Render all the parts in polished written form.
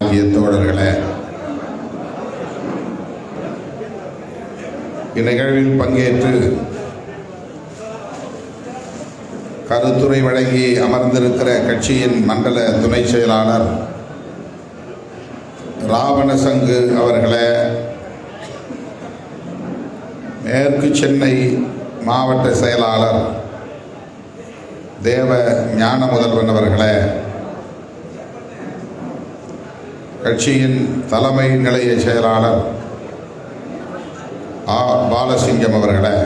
தோழர்களே, இந்நிகழ்வில் பங்கேற்று கருத்துரை வழங்கி அமர்ந்திருக்கிற கட்சியின் மண்டல துணை செயலாளர் ராவணசங்கு அவர்களே, மேற்கு சென்னை மாவட்ட செயலாளர் தேவ ஞான முதல்வன் அவர்களே, கட்சியின் தலைமை நிலைய செயலாளர் பாலசிங்கம் அவர்களே,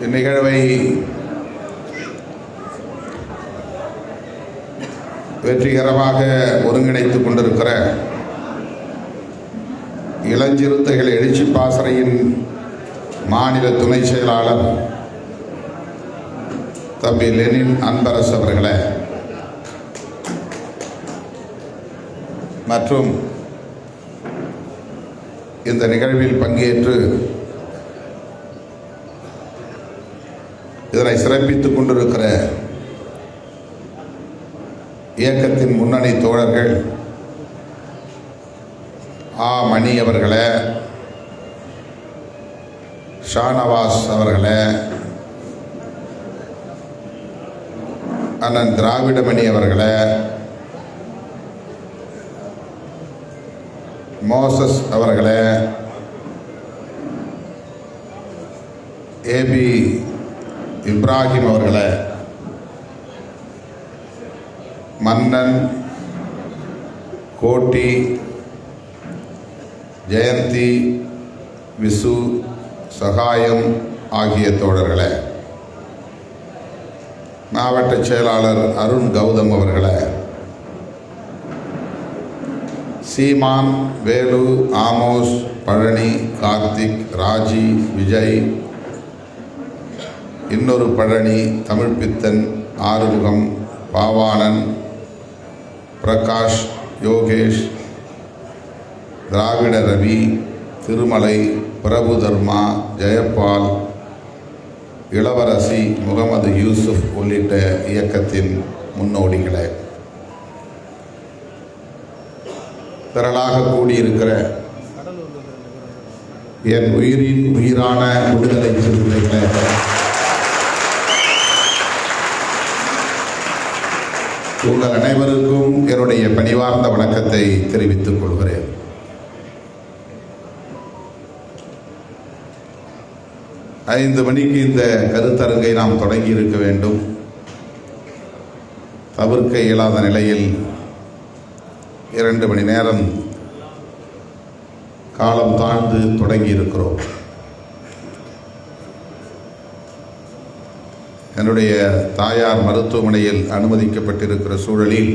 இந்நிகழ்வை வெற்றிகரமாக ஒருங்கிணைத்துக் கொண்டிருக்கிற இளஞ்சிறுத்தைகள் எழுச்சி பாசறையின் மாநில துணை செயலாளர் தம்பி லெனின் அன்பரசு அவர்களே மற்றும் இந்த நிகழ்வில் பங்கேற்று இதனை சிறப்பித்துக் கொண்டிருக்கிற இயக்கத்தின் முன்னணி தோழர்கள் மணி அவர்களே, ஷானவாஸ் அவர்களே, அண்ணன் திராவிடமணி அவர்களே, மோசஸ் அவர்களே, ஏபி இப்ராஹிம் அவர்களே, மன்னன், கோட்டி, ஜெயந்தி, விசு, சகாயம் ஆகிய தோழர்களே, மாவட்ட செயலாளர் அருண் கௌதம் அவர்களே, சீமான், வேலு, ஆமோஸ், பழனி, கார்த்திக், ராஜி, விஜய், இன்னொரு பழனி, தமிழ்பித்தன், ஆறுமுகம், பாவாணன், பிரகாஷ், யோகேஷ், திராவிட ரவி, திருமலை, பிரபு தர்மா, ஜெயபால், இளவரசி, முகமது யூசுப் உள்ளிட்ட இயக்கத்தின் முன்னோடிகளே, திரளாக கூடியிருக்கிற என் உயிரின் உயிரான விடுதலை சிறுத்தைகளே, உங்கள் அனைவருக்கும் என்னுடைய பணிவார்ந்த வணக்கத்தை தெரிவித்துக் கொள்கிறேன். ஐந்து மணிக்கு இந்த கருத்தரங்கை நாம் தொடங்கி இருக்க வேண்டும். தவிர்க்க இயலாத நிலையில் 2 மணி நேரம் காலம் தாழ்ந்து தொடங்கி இருக்கிறோம். என்னுடைய தாயார் மருத்துவமனையில் அனுமதிக்கப்பட்டிருக்கிற சூழலில்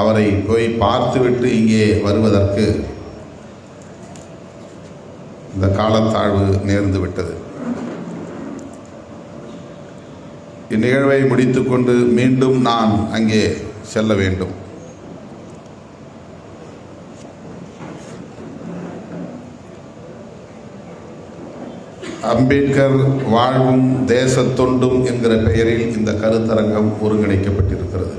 அவரை போய் பார்த்துவிட்டு இங்கே வருவதற்கு இந்த காலத்தாழ்வு நேர்ந்து விட்டது. இந்நிகழ்வை முடித்துக்கொண்டு மீண்டும் நான் அங்கே செல்ல வேண்டும். அம்பேத்கர் வாழ்வும் தேசத்தொண்டும் என்கிற பெயரில் இந்த கருத்தரங்கம் ஒருங்கிணைக்கப்பட்டிருக்கிறது.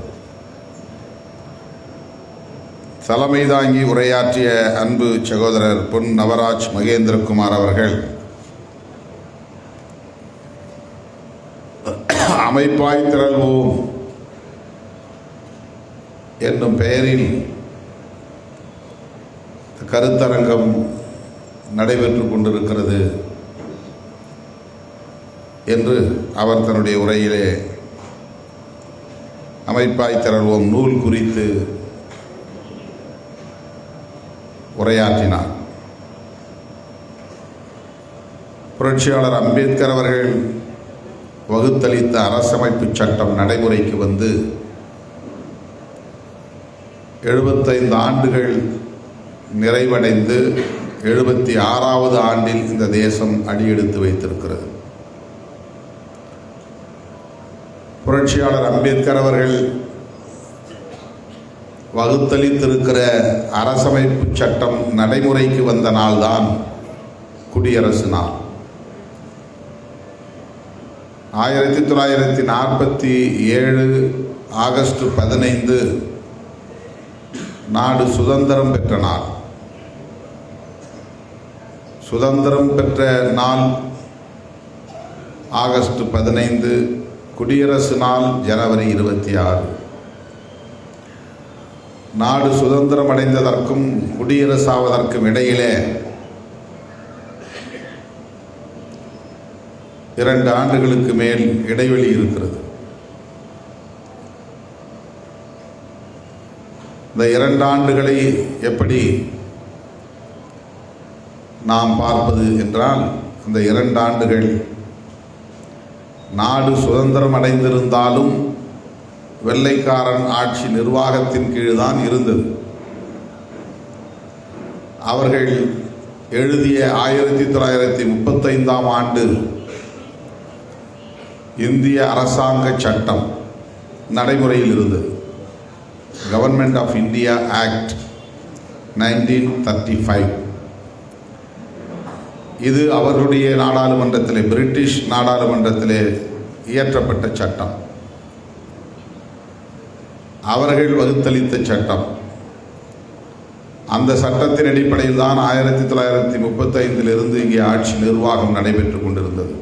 தலைமை தாங்கி உரையாற்றிய அன்பு சகோதரர் பொன் நவராஜ் மகேந்திரகுமார் அவர்கள் அமைப்பாய் திரள்வோம் என்னும் பெயரில் கருத்தரங்கம் நடைபெற்று கொண்டிருக்கிறது என்று அவர் தன்னுடைய உரையிலே அமைப்பாய் திரள்வோம் நூல் குறித்து உரையாற்றினார். புரட்சியாளர் அம்பேத்கர் அவர்கள் வகுத்தளித்த அரசமைப்பு சட்டம் நடைமுறைக்கு வந்து 75 ஆண்டுகள் நிறைவடைந்து 76வது ஆண்டில் இந்த தேசம் அடியெடுத்து வைத்திருக்கிறது. புரட்சியாளர் அம்பேத்கர் அவர்கள் வகுத்தளித்திருக்கிற அரசமைப்பு சட்டம் நடைமுறைக்கு வந்த நாள்தான் குடியரசு நாள். 1947 ஆகஸ்ட் 15 நாடு சுதந்திரம் பெற்ற நாள். சுதந்திரம் பெற்ற நாள் ஆகஸ்ட் 15, குடியரசு நாள் ஜனவரி 26. நாடு சுதந்திரம் அடைந்ததற்கும் குடியரசாவதற்கும் இடையிலே 2 ஆண்டுகளுக்கு மேல் இடைவெளி இருக்கிறது. இந்த 2 ஆண்டுகளை எப்படி நாம் பார்ப்பது என்றால், இந்த 2 ஆண்டுகள் நாடு சுதந்திரம் அடைந்திருந்தாலும் வெள்ளைக்காரன் ஆட்சி நிர்வாகத்தின் கீழ்தான் இருந்தது. அவர்கள் எழுதிய 1935ஆம் ஆண்டு இந்திய அரசாங்க சட்டம் நடைமுறையில் இருந்தது. Government of India act 1935. இது அவர்களுடைய நாடாளுமன்றத்திலே, பிரிட்டிஷ் நாடாளுமன்றத்திலே இயற்றப்பட்ட சட்டம். அவர்கள் வகுத்தளித்த சட்டம். அந்த சட்டத்தின் அடிப்படையில் தான் 1935 இங்கே ஆட்சி நிர்வாகம் நடைபெற்று கொண்டிருந்தது.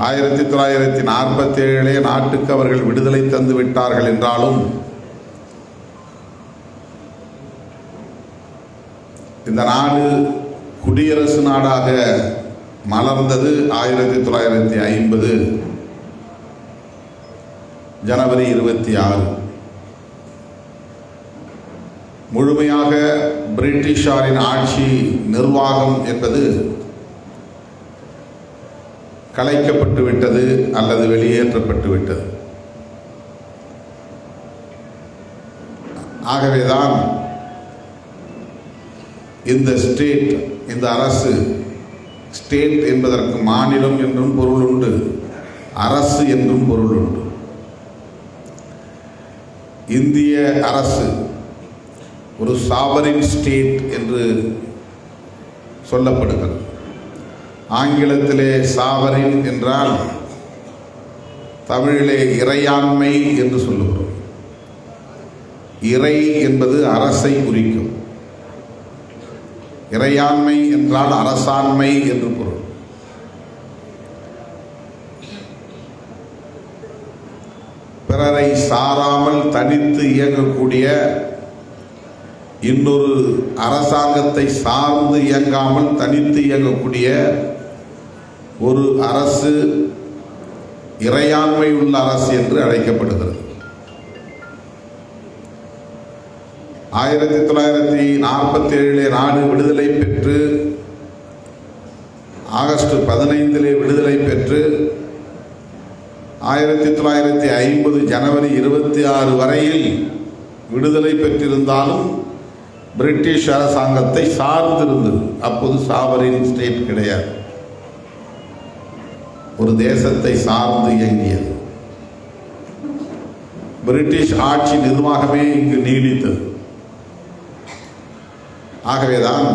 1947 நாட்டுக்கு அவர்கள் விடுதலை தந்து விட்டார்கள் என்றாலும் இந்த நாடு குடியரசு நாடாக மலர்ந்தது 1950 ஜனவரி 26. முழுமையாக பிரிட்டிஷாரின் ஆட்சி நிர்வாகம் என்பது கலைக்கப்பட்டு விட்டது அல்லது வெளியேற்றப்பட்டு விட்டது. ஆகவேதான் இந்த ஸ்டேட், இந்த அரசு, ஸ்டேட் என்பதற்கு மாநிலம் என்றும் பொருள் உண்டு, அரசு என்றும் பொருள் உண்டு. இந்திய அரசு ஒரு சாவரின் ஸ்டேட் என்று சொல்லப்படுகிறது. ஆங்கிலத்திலே சாவரின் என்றால் தமிழிலே இறையாண்மை என்று சொல்லுகிறோம். இறை என்பது அரசை குறிக்கும். இறையாண்மை என்றால் அரசாண்மை என்று பொருள். பிறரை சாராமல் தனித்து இயங்கக்கூடிய, இன்னொரு அரசாங்கத்தை சார்ந்து இயங்காமல் தனித்து இயங்கக்கூடிய ஒரு அரசு இறையாண்மை உள்ள அரசு என்று அழைக்கப்படுகிறது. 1947 நாடு விடுதலை பெற்று, ஆகஸ்ட் 15 விடுதலை பெற்று 1950 ஜனவரி 26 வரையில் விடுதலை பெற்றிருந்தாலும் பிரிட்டிஷ் அரசாங்கத்தை சார்ந்திருந்தது. அப்போது சாவரின் ஸ்டேட் கிடையாது, ஒரு தேசத்தை சார்ந்து இயங்கியது. பிரிட்டிஷ் ஆட்சி நிர்வாகமே இங்கு நீடித்தது. ஆகவேதான்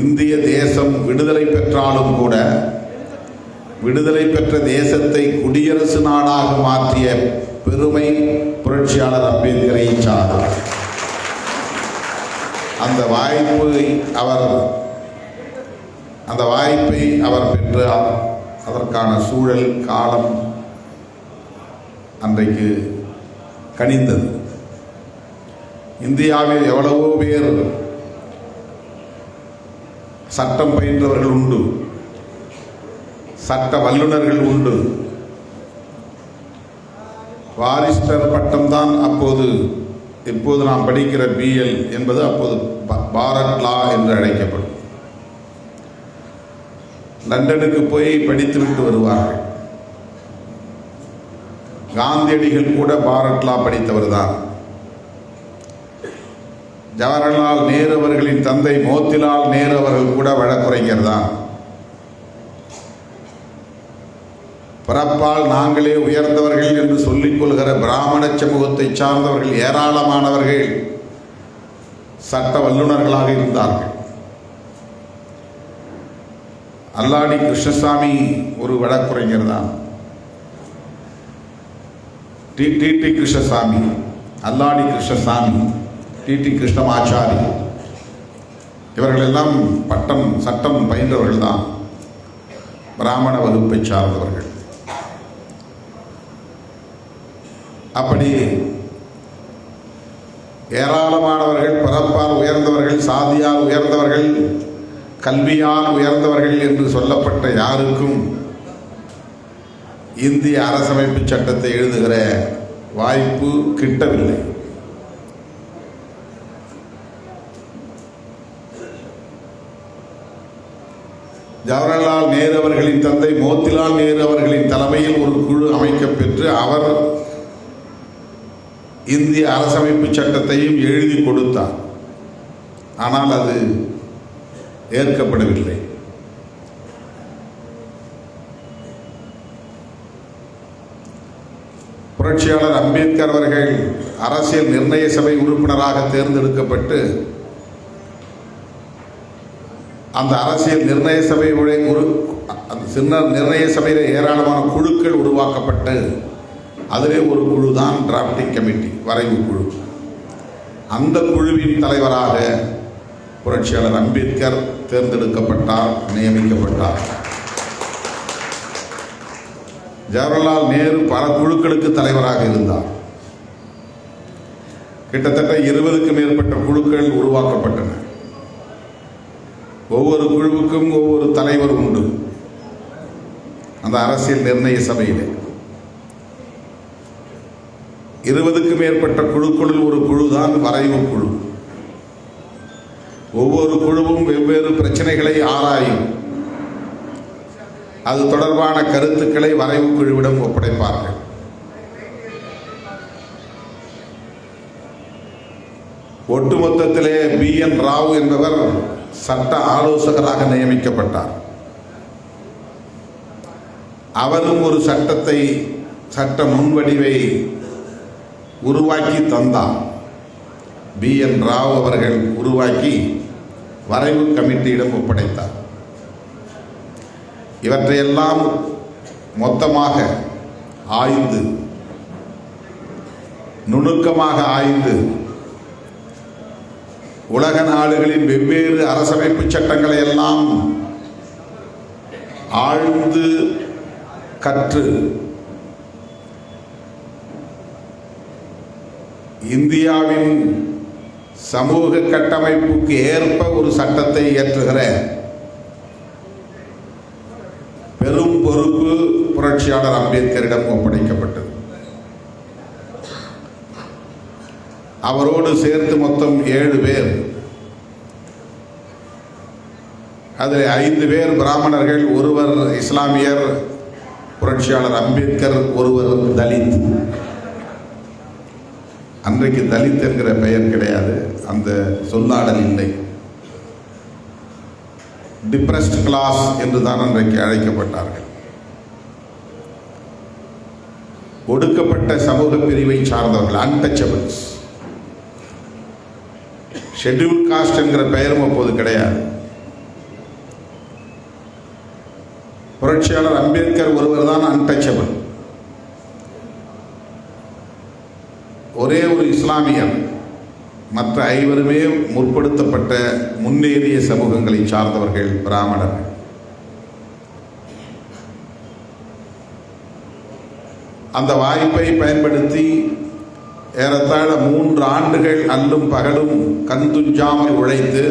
இந்திய தேசம் விடுதலை பெற்றாலும் கூட விடுதலை பெற்ற தேசத்தை குடியரசு நாடாக மாற்றிய பெருமை புரட்சியாளர் அம்பேத்கரை சார்ந்தது. அந்த வாய்ப்பை அவர் பெற்று அதற்கான சூழல் காலம் அன்றைக்கு கனிந்தது. இந்தியாவில் எவ்வளவோ பேர் சட்டம் பயின்றவர்கள் உண்டு, சட்ட வல்லுநர்கள் உண்டு. வாரிஸ்டர் பட்டம்தான் அப்போது, இப்போது நாம் படிக்கிற பிஎல் என்பது அப்போது பாரத் லா என்று அழைக்கப்படும். லண்டனுக்கு போய் படித்துவிட்டு வருவார்கள். காந்தியடிகள் கூட பாரத் லா படித்தவர் தான். ஜவஹர்லால் நேரு அவர்களின் தந்தை மோத்திலால் நேரு அவர்கள் கூட வழக்குரைஞர் தான். பிறப்பால் நாங்களே உயர்ந்தவர்கள் என்று சொல்லிக் கொள்கிற பிராமண சமூகத்தை சார்ந்தவர்கள் ஏராளமானவர்கள் சட்ட வல்லுநர்களாக இருந்தார்கள். அல்லாடி கிருஷ்ணசாமி ஒரு வழக்குரைஞர் தான். டி கிருஷ்ணசாமி, அல்லாடி கிருஷ்ணசாமி, டி கிருஷ்ணமாச்சாரி, இவர்கள் எல்லாம் சட்டம் பயின்றவர்கள் தான், பிராமண வகுப்பை சார்ந்தவர்கள். அப்படி ஏராளமானவர்கள், பிறப்பால் உயர்ந்தவர்கள், சாதியால் உயர்ந்தவர்கள், கல்வியால் உயர்ந்தவர்கள் என்று சொல்லப்பட்ட யாருக்கும் இந்திய அரசமைப்பு சட்டத்தை எழுதுகிற வாய்ப்பு கிட்டவில்லை. ஜவஹர்லால் நேரு அவர்களின் தந்தை மோத்திலால் நேரு அவர்களின் தலைமையில் ஒரு குழு அமைக்கப்பெற்று அவர் இந்திய அரசமைப்பு சட்டத்தையும் எழுதி கொடுத்தார். ஆனால் அது ஏற்கப்படவில்லை. புரட்சியாளர் அம்பேத்கர் அவர்கள் அரசியல் நிர்ணய சபை உறுப்பினராக தேர்ந்தெடுக்கப்பட்டு அந்த அரசியல் நிர்ணய சபையில் ஏராளமான குழுக்கள் உருவாக்கப்பட்டு அதிலே ஒரு குழு தான் டிராப்டிங் கமிட்டி, வரைவு குழு. அந்த குழுவின் தலைவராக புரட்சியாளர் அம்பேத்கர் தேர்ந்தெடுக்கப்பட்டார், நியமிக்கப்பட்டார். ஜவஹர்லால் நேரு பல குழுக்களுக்கு தலைவராக இருந்தார். கிட்டத்தட்ட 20க்கும் மேற்பட்ட குழுக்கள் உருவாக்கப்பட்டன. ஒவ்வொரு குழுவுக்கும் ஒவ்வொரு தலைவர் உண்டு. அந்த அரசியல் நிர்ணய சபையிலே 20க்கும் மேற்பட்ட குழுக்களில் ஒரு குழுதான் வரைவு குழு. ஒவ்வொரு குழுவும் வெவ்வேறு பிரச்சனைகளை ஆராயும். அது தொடர்பான கருத்துக்களை வரைவு குழுவிடம் ஒப்படைப்பார்கள். ஒட்டுமொத்தத்திலே BN ராவ் என்பவர் சட்ட ஆலோசகராக நியமிக்கப்பட்டார். அவரும் ஒரு சட்ட முன்வடிவை உருவாக்கி தந்தார். BN ராவ் அவர்கள் உருவாக்கி வரைவு கமிட்டியிடம் ஒப்படைத்தார். இவற்றையெல்லாம் மொத்தமாக ஆய்ந்து, நுணுக்கமாக ஆய்ந்து, உலக நாடுகளின் வெவ்வேறு அரசமைப்பு சட்டங்களை எல்லாம் ஆழ்ந்து கற்று இந்தியாவின் சமூக கட்டமைப்புக்கு ஏற்ப ஒரு சட்டத்தை இயற்றுகிற பெரும் பொறுப்பு புரட்சியாளர் அம்பேத்கரிடம் ஒப்படைக்கப்பட்டது. அவரோடு சேர்த்து மொத்தம் 7 பேர். அதில் 5 பேர் பிராமணர்கள், ஒருவர் இஸ்லாமியர், புரட்சியாளர் அம்பேத்கர் ஒருவர் தலித். அன்றைக்கு தலித் என்கிற பெயர் கிடையாது, அந்த சொல்லாடல் இல்லை. டிப்ரெஸ்ட் கிளாஸ் என்று தான் அன்றைக்கு அழைக்கப்பட்டார்கள். ஒடுக்கப்பட்ட சமூக பிரிவை சார்ந்தவர்கள், அன்டச்சபிள்ஸ். ஷெட்யூல் காஸ்ட் என்கிற பெயரும் அப்போது கிடையாது. புரட்சியாளர் அம்பேத்கர் ஒருவர் தான் அன்டச்சபிள். ஒரே ஒரு இஸ்லாமியர், மற்ற 5 முற்படுத்தப்பட்ட முன்னேறிய சமூகங்களை சார்ந்தவர்கள், பிராமணர்கள். அந்த வாய்ப்பை பயன்படுத்தி ஏறத்தாழ 3 ஆண்டுகள் அல்லும் பகலும் கண்துஞ்சாமல் உழைத்து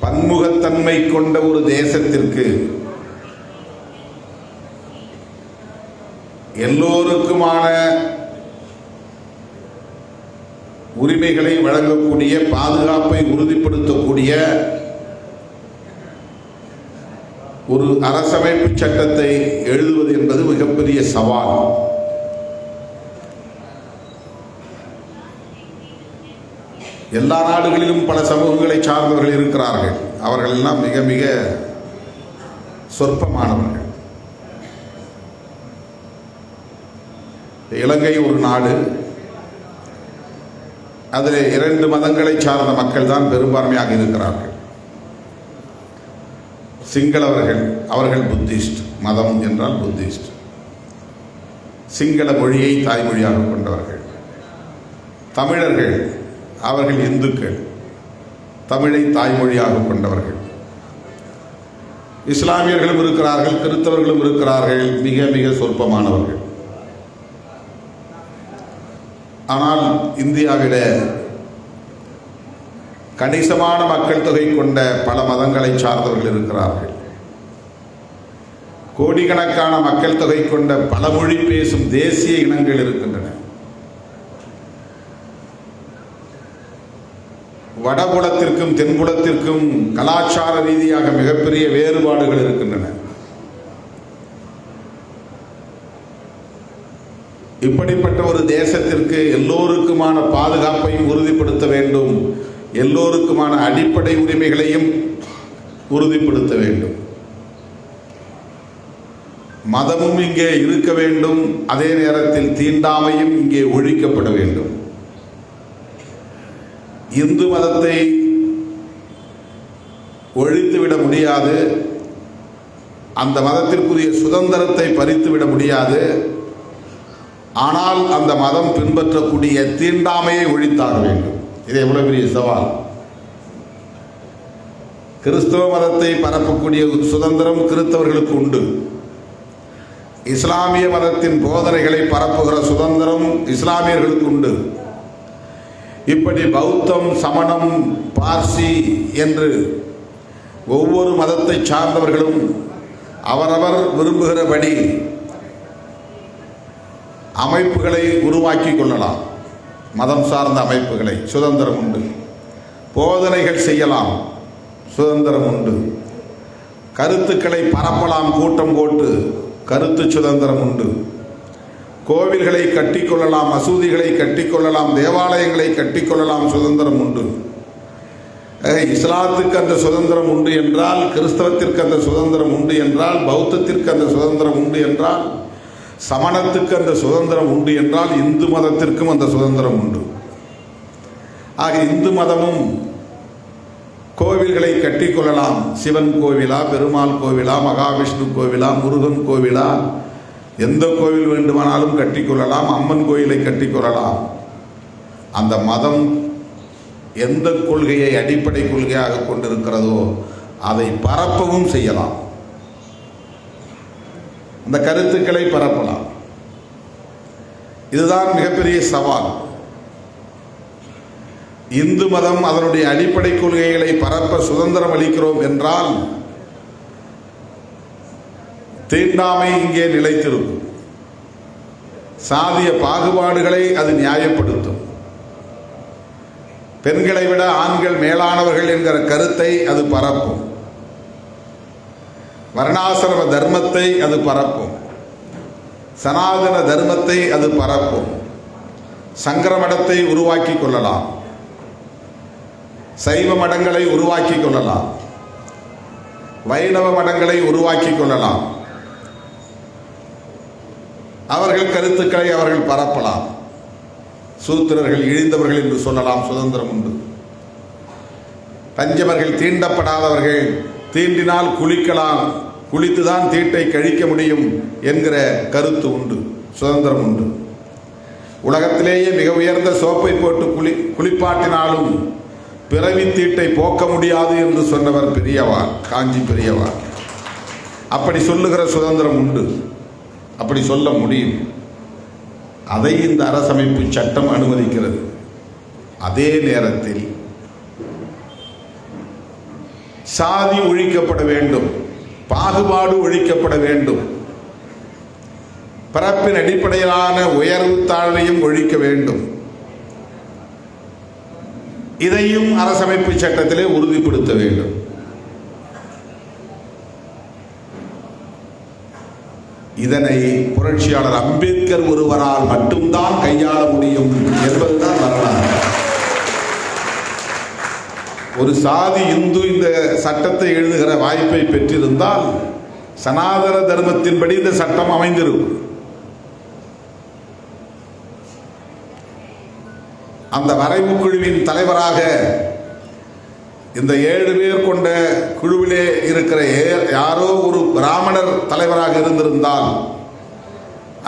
பன்முகத்தன்மை கொண்ட ஒரு தேசத்திற்கு எல்லோருக்குமான உரிமைகளை வழங்கக்கூடிய, பாதுகாப்பை உறுதிப்படுத்தக்கூடிய ஒரு அரசமைப்பு சட்டத்தை எழுதுவது என்பது மிகப்பெரிய சவால். எல்லா நாடுகளிலும் பல சமூகங்களை சார்ந்தவர்கள் இருக்கிறார்கள். அவர்கள் எல்லாம் மிக மிக சொற்பமானவர்கள். இலங்கை ஒரு நாடு, அதில் 2 மதங்களை சார்ந்த மக்கள் தான் பெரும்பான்மையாக இருக்கிறார்கள். சிங்களவர்கள், அவர்கள் புத்திஸ்ட், மதம் என்றால் புத்திஸ்ட். சிங்கள மொழியை தாய்மொழியாக கொண்டவர்கள். தமிழர்கள், அவர்கள் இந்துக்கள், தமிழை தாய்மொழியாக கொண்டவர்கள். இஸ்லாமியர்களும் இருக்கிறார்கள், கிறிஸ்தவர்களும் இருக்கிறார்கள், மிக மிக சொற்பமானவர்கள். ஆனால் இந்தியாவில கணிசமான மக்கள் தொகை கொண்ட பல மதங்களை சார்ந்தவர்கள் இருக்கிறார்கள். கோடிக்கணக்கான மக்கள் தொகை கொண்ட பல மொழி பேசும் தேசிய இனங்கள் இருக்கின்றன. வடபுலத்திற்கும் தென்புலத்திற்கும் கலாச்சார ரீதியாக மிகப்பெரிய வேறுபாடுகள் இருக்கின்றன. இப்படிப்பட்ட ஒரு தேசத்திற்கு எல்லோருக்குமான பாதுகாப்பையும் உறுதிப்படுத்த வேண்டும், எல்லோருக்குமான அடிப்படை உரிமைகளையும் உறுதிப்படுத்த வேண்டும். மதமும் இங்கே இருக்க வேண்டும், அதே நேரத்தில் தீண்டாமையும் இங்கே ஒழிக்கப்பட வேண்டும். இந்து மதத்தை ஒழித்துவிட முடியாது, அந்த மதத்திற்குரிய சுதந்திரத்தை பறித்துவிட முடியாது. ஆனால் அந்த மதம் பின்பற்றக்கூடிய தீண்டாமையை ஒழித்தாக வேண்டும். இது எவ்வளவு பெரிய சவால்! கிறிஸ்தவ மதத்தை பரப்பக்கூடிய சுதந்திரம் கிறிஸ்தவர்களுக்கு உண்டு. இஸ்லாமிய மதத்தின் போதனைகளை பரப்புகிற சுதந்திரம் இஸ்லாமியர்களுக்கு உண்டு. இப்படி பௌத்தம், சமணம், பார்சி என்று ஒவ்வொரு மதத்தை சார்ந்தவர்களும் அவரவர் விரும்புகிறபடி அமைப்புகளை உருவாக்கி கொள்ளலாம். மதம் சார்ந்த அமைப்புகளை சுதந்திரம் உண்டு. போதனைகள் செய்யலாம், சுதந்திரம் உண்டு. கருத்துக்களை பரப்பலாம், கூட்டம் போட்டு, கருத்து சுதந்திரம் உண்டு. கோவில்களை கட்டிக்கொள்ளலாம், மசூதிகளை கட்டிக்கொள்ளலாம், தேவாலயங்களை கட்டிக்கொள்ளலாம், சுதந்திரம் உண்டு. இஸ்லாத்துக்கு அந்த சுதந்திரம் உண்டு என்றால், கிறிஸ்தவத்திற்கு அந்த சுதந்திரம் உண்டு என்றால், பௌத்தத்திற்கு அந்த சுதந்திரம் உண்டு என்றால், சமணத்துக்கு அந்த சுதந்திரம் உண்டு என்றால், இந்து மதத்திற்கும் அந்த சுதந்திரம் உண்டு. ஆக இந்து மதமும் கோவில்களை கட்டிக்கொள்ளலாம். சிவன் கோவிலா, பெருமாள் கோவிலா, மகாவிஷ்ணு கோவிலா, முருகன் கோவிலா, எந்த கோவில் வேண்டுமானாலும் கட்டிக்கொள்ளலாம். அம்மன் கோயிலை கட்டிக்கொள்ளலாம். அந்த மதம் எந்த கொள்கையை அடிப்படை கொள்கையாக கொண்டிருக்கிறதோ அதை பரப்பவும் செய்யலாம். அந்த கருத்துக்களை பரப்பலாம். இதுதான் மிகப்பெரிய சவால். இந்து மதம் அதனுடைய அடிப்படை கொள்கைகளை பரப்ப சுதந்திரம் அளிக்கிறோம் என்றால் தீண்டாமை இங்கே நிலைத்திருக்கும். சாதிய பாகுபாடுகளை அது நியாயப்படுத்தும். பெண்களை விட ஆண்கள் மேலானவர்கள் என்கிற கருத்தை அது பரப்பும். வர்ணாசிரம தர்மத்தை அது பரப்பும். சனாதன தர்மத்தை அது பரப்பும். சங்கர மடத்தை உருவாக்கி கொள்ளலாம். சைவ மடங்களை உருவாக்கி கொள்ளலாம். வைணவ மடங்களை உருவாக்கி கொள்ளலாம். அவர்கள் கருத்துக்களை அவர்கள் பரப்பலாம். சூத்திரர்கள் இழிந்தவர்கள் என்று சொல்லலாம், சுதந்திரம் உண்டு. பஞ்சமர்கள் தீண்டப்படாதவர்கள், தீண்டினால் குளிக்கலாம், குளித்துதான் தீட்டை கழிக்க முடியும் என்கிற கருத்து உண்டு, சுதந்திரம் உண்டு. உலகத்திலேயே மிக உயர்ந்த சோப்பை போட்டு குளிப்பாட்டினாலும் பிறவி தீட்டை போக்க முடியாது என்று சொன்னவர் பெரியவார், காஞ்சி பெரியவார். அப்படி சொல்லுகிற சுதந்திரம் உண்டு, அப்படி சொல்ல முடியும். அதை இந்த அரசமைப்பு சட்டம் அனுமதிக்கிறது. அதே நேரத்தில் சாதி ஒழிக்கப்பட வேண்டும், பாகுபாடு ஒழிக்கப்பட வேண்டும், பிறப்பின் அடிப்படையிலான உயர்வு தாழ்வையும் ஒழிக்க வேண்டும். இதையும் அரசமைப்பு சட்டத்திலே உறுதிப்படுத்த வேண்டும். இதனை புரட்சியாளர் அம்பேத்கர் ஒருவரால் மட்டும்தான் கையாள முடியும் என்பதுதான் வரலாறு. ஒரு சாதி இந்து இந்த சட்டத்தை எழுதுகிற வாய்ப்பை பெற்றிருந்தால் சனாதன தர்மத்தின்படி இந்த சட்டம் அமைந்திருக்கும். அந்த வரைவு குழுவின் தலைவராக இந்த 7 பேர் கொண்ட குழுவிலே இருக்கிற யாரோ ஒரு பிராமணர் தலைவராக இருந்திருந்தால்,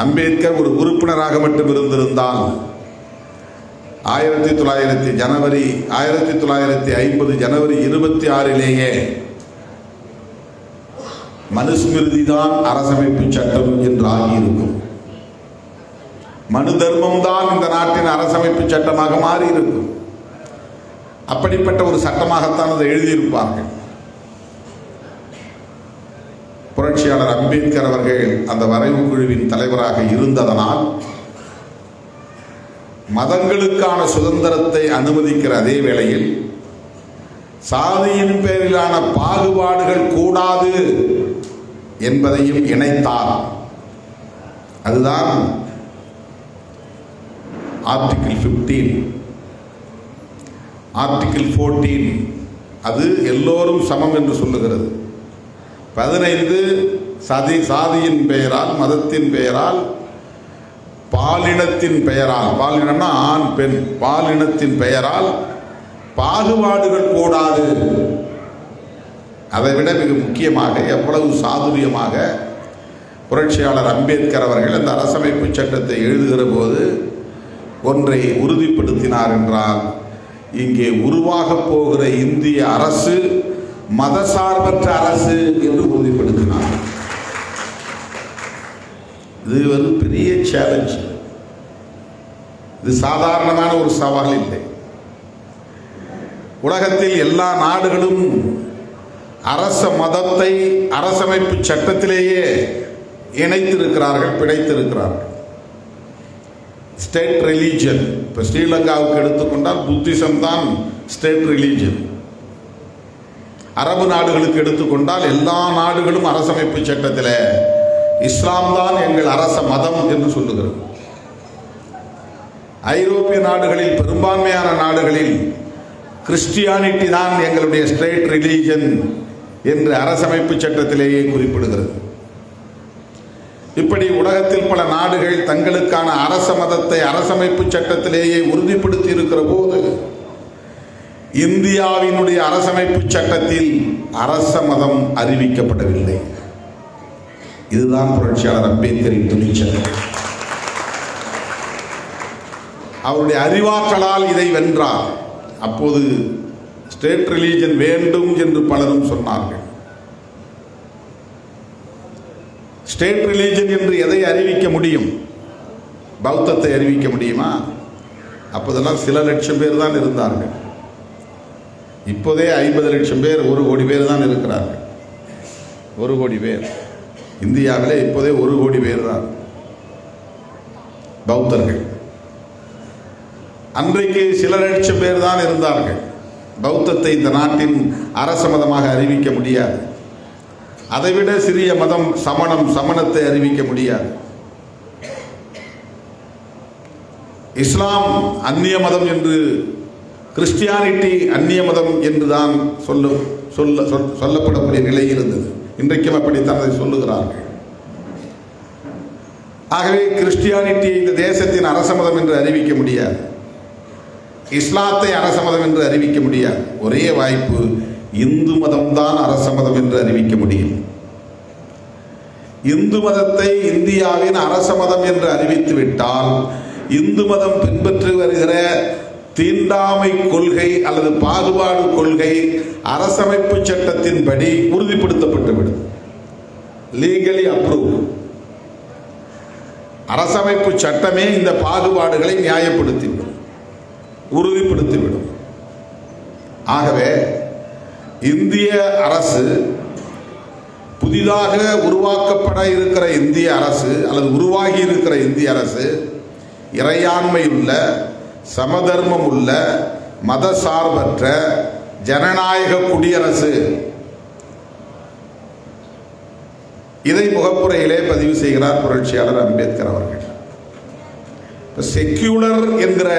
அம்பேத்கர் ஒரு உறுப்பினராக மட்டும் இருந்திருந்தால் 1950 ஜனவரி 26 மனுஸ்மிருதி தான் அரசமைப்பு சட்டம் என்று ஆகியிருக்கும். மனு தர்மம் தான் இந்த நாட்டின் அரசமைப்பு சட்டமாக மாறி இருக்கும். அப்படிப்பட்ட ஒரு சட்டமாகத்தான் அதை எழுதியிருப்பார்கள். புரட்சியாளர் அம்பேத்கர் அவர்கள் அந்த வரைவு குழுவின் தலைவராக இருந்ததனால் மதங்களுக்கான சுதந்திரத்தை அனுமதிக்கிற அதே வேளையில் சாதியின் பேரிலான பாகுபாடுகள் கூடாது என்பதையும் இணைத்தார். அதுதான் ஆர்டிகிள் 15, ஆர்டிகிள் 14. அது எல்லோரும் சமம் என்று சொல்லுகிறது. 15 சாதியின் பெயரால், மதத்தின் பெயரால், பாலினத்தின் பெயரால், பாலினம்னா ஆண் பெண், பாலினத்தின் பெயரால் பாகுபாடுகள் கூடாது. அதைவிட மிக முக்கியமாக எவ்வளவு சாதுரியமாக புரட்சியாளர் அம்பேத்கர் அவர்கள் அந்த அரசமைப்பு சட்டத்தை எழுதுகிற போது ஒன்றை உறுதிப்படுத்தினார் என்றால், இங்கே உருவாக போகிற இந்திய அரசு மதசார்பற்ற அரசு என்று உறுதிப்படுத்தினார். இது ஒரு பெரிய சேலஞ்ச். இது சாதாரணமான ஒரு சவால் இல்லை. உலகத்தில் எல்லா நாடுகளும் அரச மதத்தை அரசமைப்பு சட்டத்திலேயே இணைத்திருக்கிறார்கள், பிணைத்திருக்கிறார்கள். State religion. இப்போ ஸ்ரீலங்காவுக்கு எடுத்துக்கொண்டால் புத்திசம் தான் ஸ்டேட் ரிலீஜன். அரபு நாடுகளுக்கு எடுத்துக்கொண்டால் எல்லா நாடுகளும் அரசமைப்பு சட்டத்தில் இஸ்லாம் தான் எங்கள் அரச மதம் என்று சொல்லுகிறது. ஐரோப்பிய நாடுகளில், பெரும்பான்மையான நாடுகளில் கிறிஸ்டியானிட்டி தான் எங்களுடைய ஸ்டேட் ரிலீஜன் என்று அரசமைப்பு சட்டத்திலேயே குறிப்பிடுகிறது. இப்படி உலகத்தில் பல நாடுகள் தங்களுக்கான அரச மதத்தை அரசமைப்பு சட்டத்திலேயே உறுதிப்படுத்தி இருக்கிற போது இந்தியாவினுடைய அரசமைப்பு சட்டத்தில் அரச மதம் அறிவிக்கப்படவில்லை. இதுதான் புரட்சியாளர் அம்பேத்கரின் துணிச்சல். அவருடைய அறிவாற்றலால் இதை வென்றார். அப்போது ஸ்டேட் ரிலீஜன் வேண்டும் என்று பலரும் சொன்னார்கள். ஸ்டேட் ரிலீஜன் என்று எதை அறிவிக்க முடியும்? பௌத்தத்தை அறிவிக்க முடியுமா? அப்போதெல்லாம் சில லட்சம் பேர் தான் இருந்தார்கள். இப்போதே 50 லட்சம் பேர், 1 கோடி பேர் தான் இருக்கிறார்கள். 1 கோடி பேர் இந்தியாவிலே இப்போதே 1 கோடி பேர் தான் பௌத்தர்கள். அன்றைக்கு சில லட்சம் பேர் தான் இருந்தார்கள். பௌத்தத்தை இந்த நாட்டின் அரச மதமாக அறிவிக்க முடியாது. அதைவிட சிறிய மதம் சமணத்தை அறிவிக்க முடியாது. இஸ்லாம் அந்நிய மதம் என்று, கிறிஸ்டியானிட்டி அந்நிய மதம் என்றுதான் சொல்லப்படக்கூடிய நிலை இருந்தது. இன்றைக்கும் அப்படித்தான் அதை சொல்லுகிறார்கள். ஆகவே கிறிஸ்டியானிட்டியை இந்த தேசத்தின் அரச மதம் என்று அறிவிக்க முடியாது. இஸ்லாத்தை அரச மதம் என்று அறிவிக்க முடியாது. ஒரே வாய்ப்பு, இந்து மதம்தான் அரச மதம் என்று அறிவிக்க முடியும். இந்து மதத்தை இந்தியாவின் அரச மதம் என்று அறிவித்து விட்டால் இந்து மதம் பின்பற்றி வருகிற தீண்டாமை கொள்கை அல்லது பாகுபாடு கொள்கை அரசமைப்பு சட்டத்தின்படி உறுதிப்படுத்தப்பட்டுவிடும். Legally approve. அரசமைப்பு சட்டமே இந்த பாகுபாடுகளை நியாயப்படுத்திவிடும், உறுதிப்படுத்திவிடும். ஆகவே இந்திய அரசு, புதிதாக உருவாக்கப்பட இருக்கிற இந்திய அரசு அல்லது உருவாகி இருக்கிற இந்திய அரசு இறையாண்மை உள்ள, சமதர்மம் உள்ள, மத சார்பற்ற ஜனநாயக குடியரசு. இதை முகப்புரையிலே பதிவு செய்கிறார் புரட்சியாளர் அம்பேத்கர் அவர்கள். செக்யூலர் என்கிற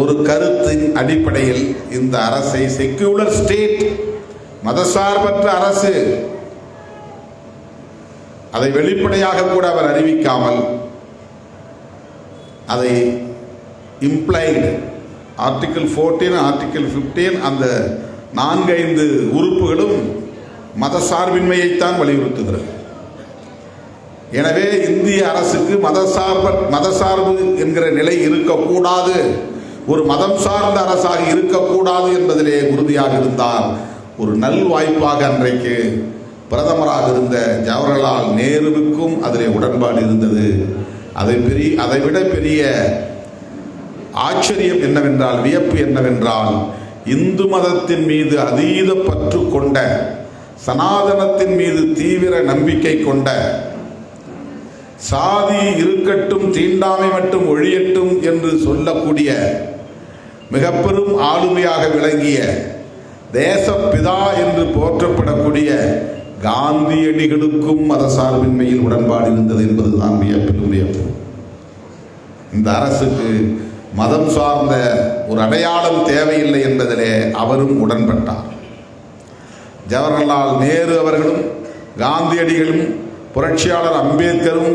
ஒரு கருத்தின் அடிப்படையில் இந்த அரசை, செக்யூலர் ஸ்டேட், மதசார்பற்ற அரசு, அதை வெளிப்படையாக கூட அவர் அறிவிக்காமல் அதை இம்ப்ளைடு, ஆர்டிக்கிள் 14, ஆர்டிக்கிள் 15 அந்த 4-5 உறுப்புகளும் மதசார்பின்மையைத்தான் வலியுறுத்துகிறது. எனவே இந்திய அரசுக்கு மதசார்பு என்கிற நிலை இருக்கக்கூடாது, ஒரு மதம் சார்ந்த அரசாக இருக்கக்கூடாது என்பதிலே உறுதியாக இருந்தார். ஒரு நல் வாய்ப்பாக அன்றைக்கு பிரதமராக இருந்த ஜவஹர்லால் நேருவுக்கும் அதிலே உடன்பாடு இருந்தது. அதைவிட பெரிய ஆச்சரியம் என்னவென்றால், வியப்பு என்னவென்றால், இந்து மதத்தின் மீது அதீத பற்று கொண்ட, சனாதனத்தின் மீது தீவிர நம்பிக்கை கொண்ட, சாதி இருக்கட்டும் தீண்டாமை மட்டும் ஒழியட்டும் என்று சொல்லக்கூடிய மிக பெரும் ஆளுமையாக விளங்கிய தேசப்பிதா என்று போற்றப்படக்கூடிய காந்தியடிகளுக்கும் மதசார்பின்மையில் உடன்பாடு இருந்தது என்பதுதான் வியப்பிலும் வியப்பு. இந்த அரசுக்கு மதம் சார்ந்த ஒரு அடையாளம் தேவையில்லை என்பதிலே அவரும் உடன்பட்டார். ஜவஹர்லால் நேரு அவர்களும் காந்தியடிகளும் புரட்சியாளர் அம்பேத்கரும்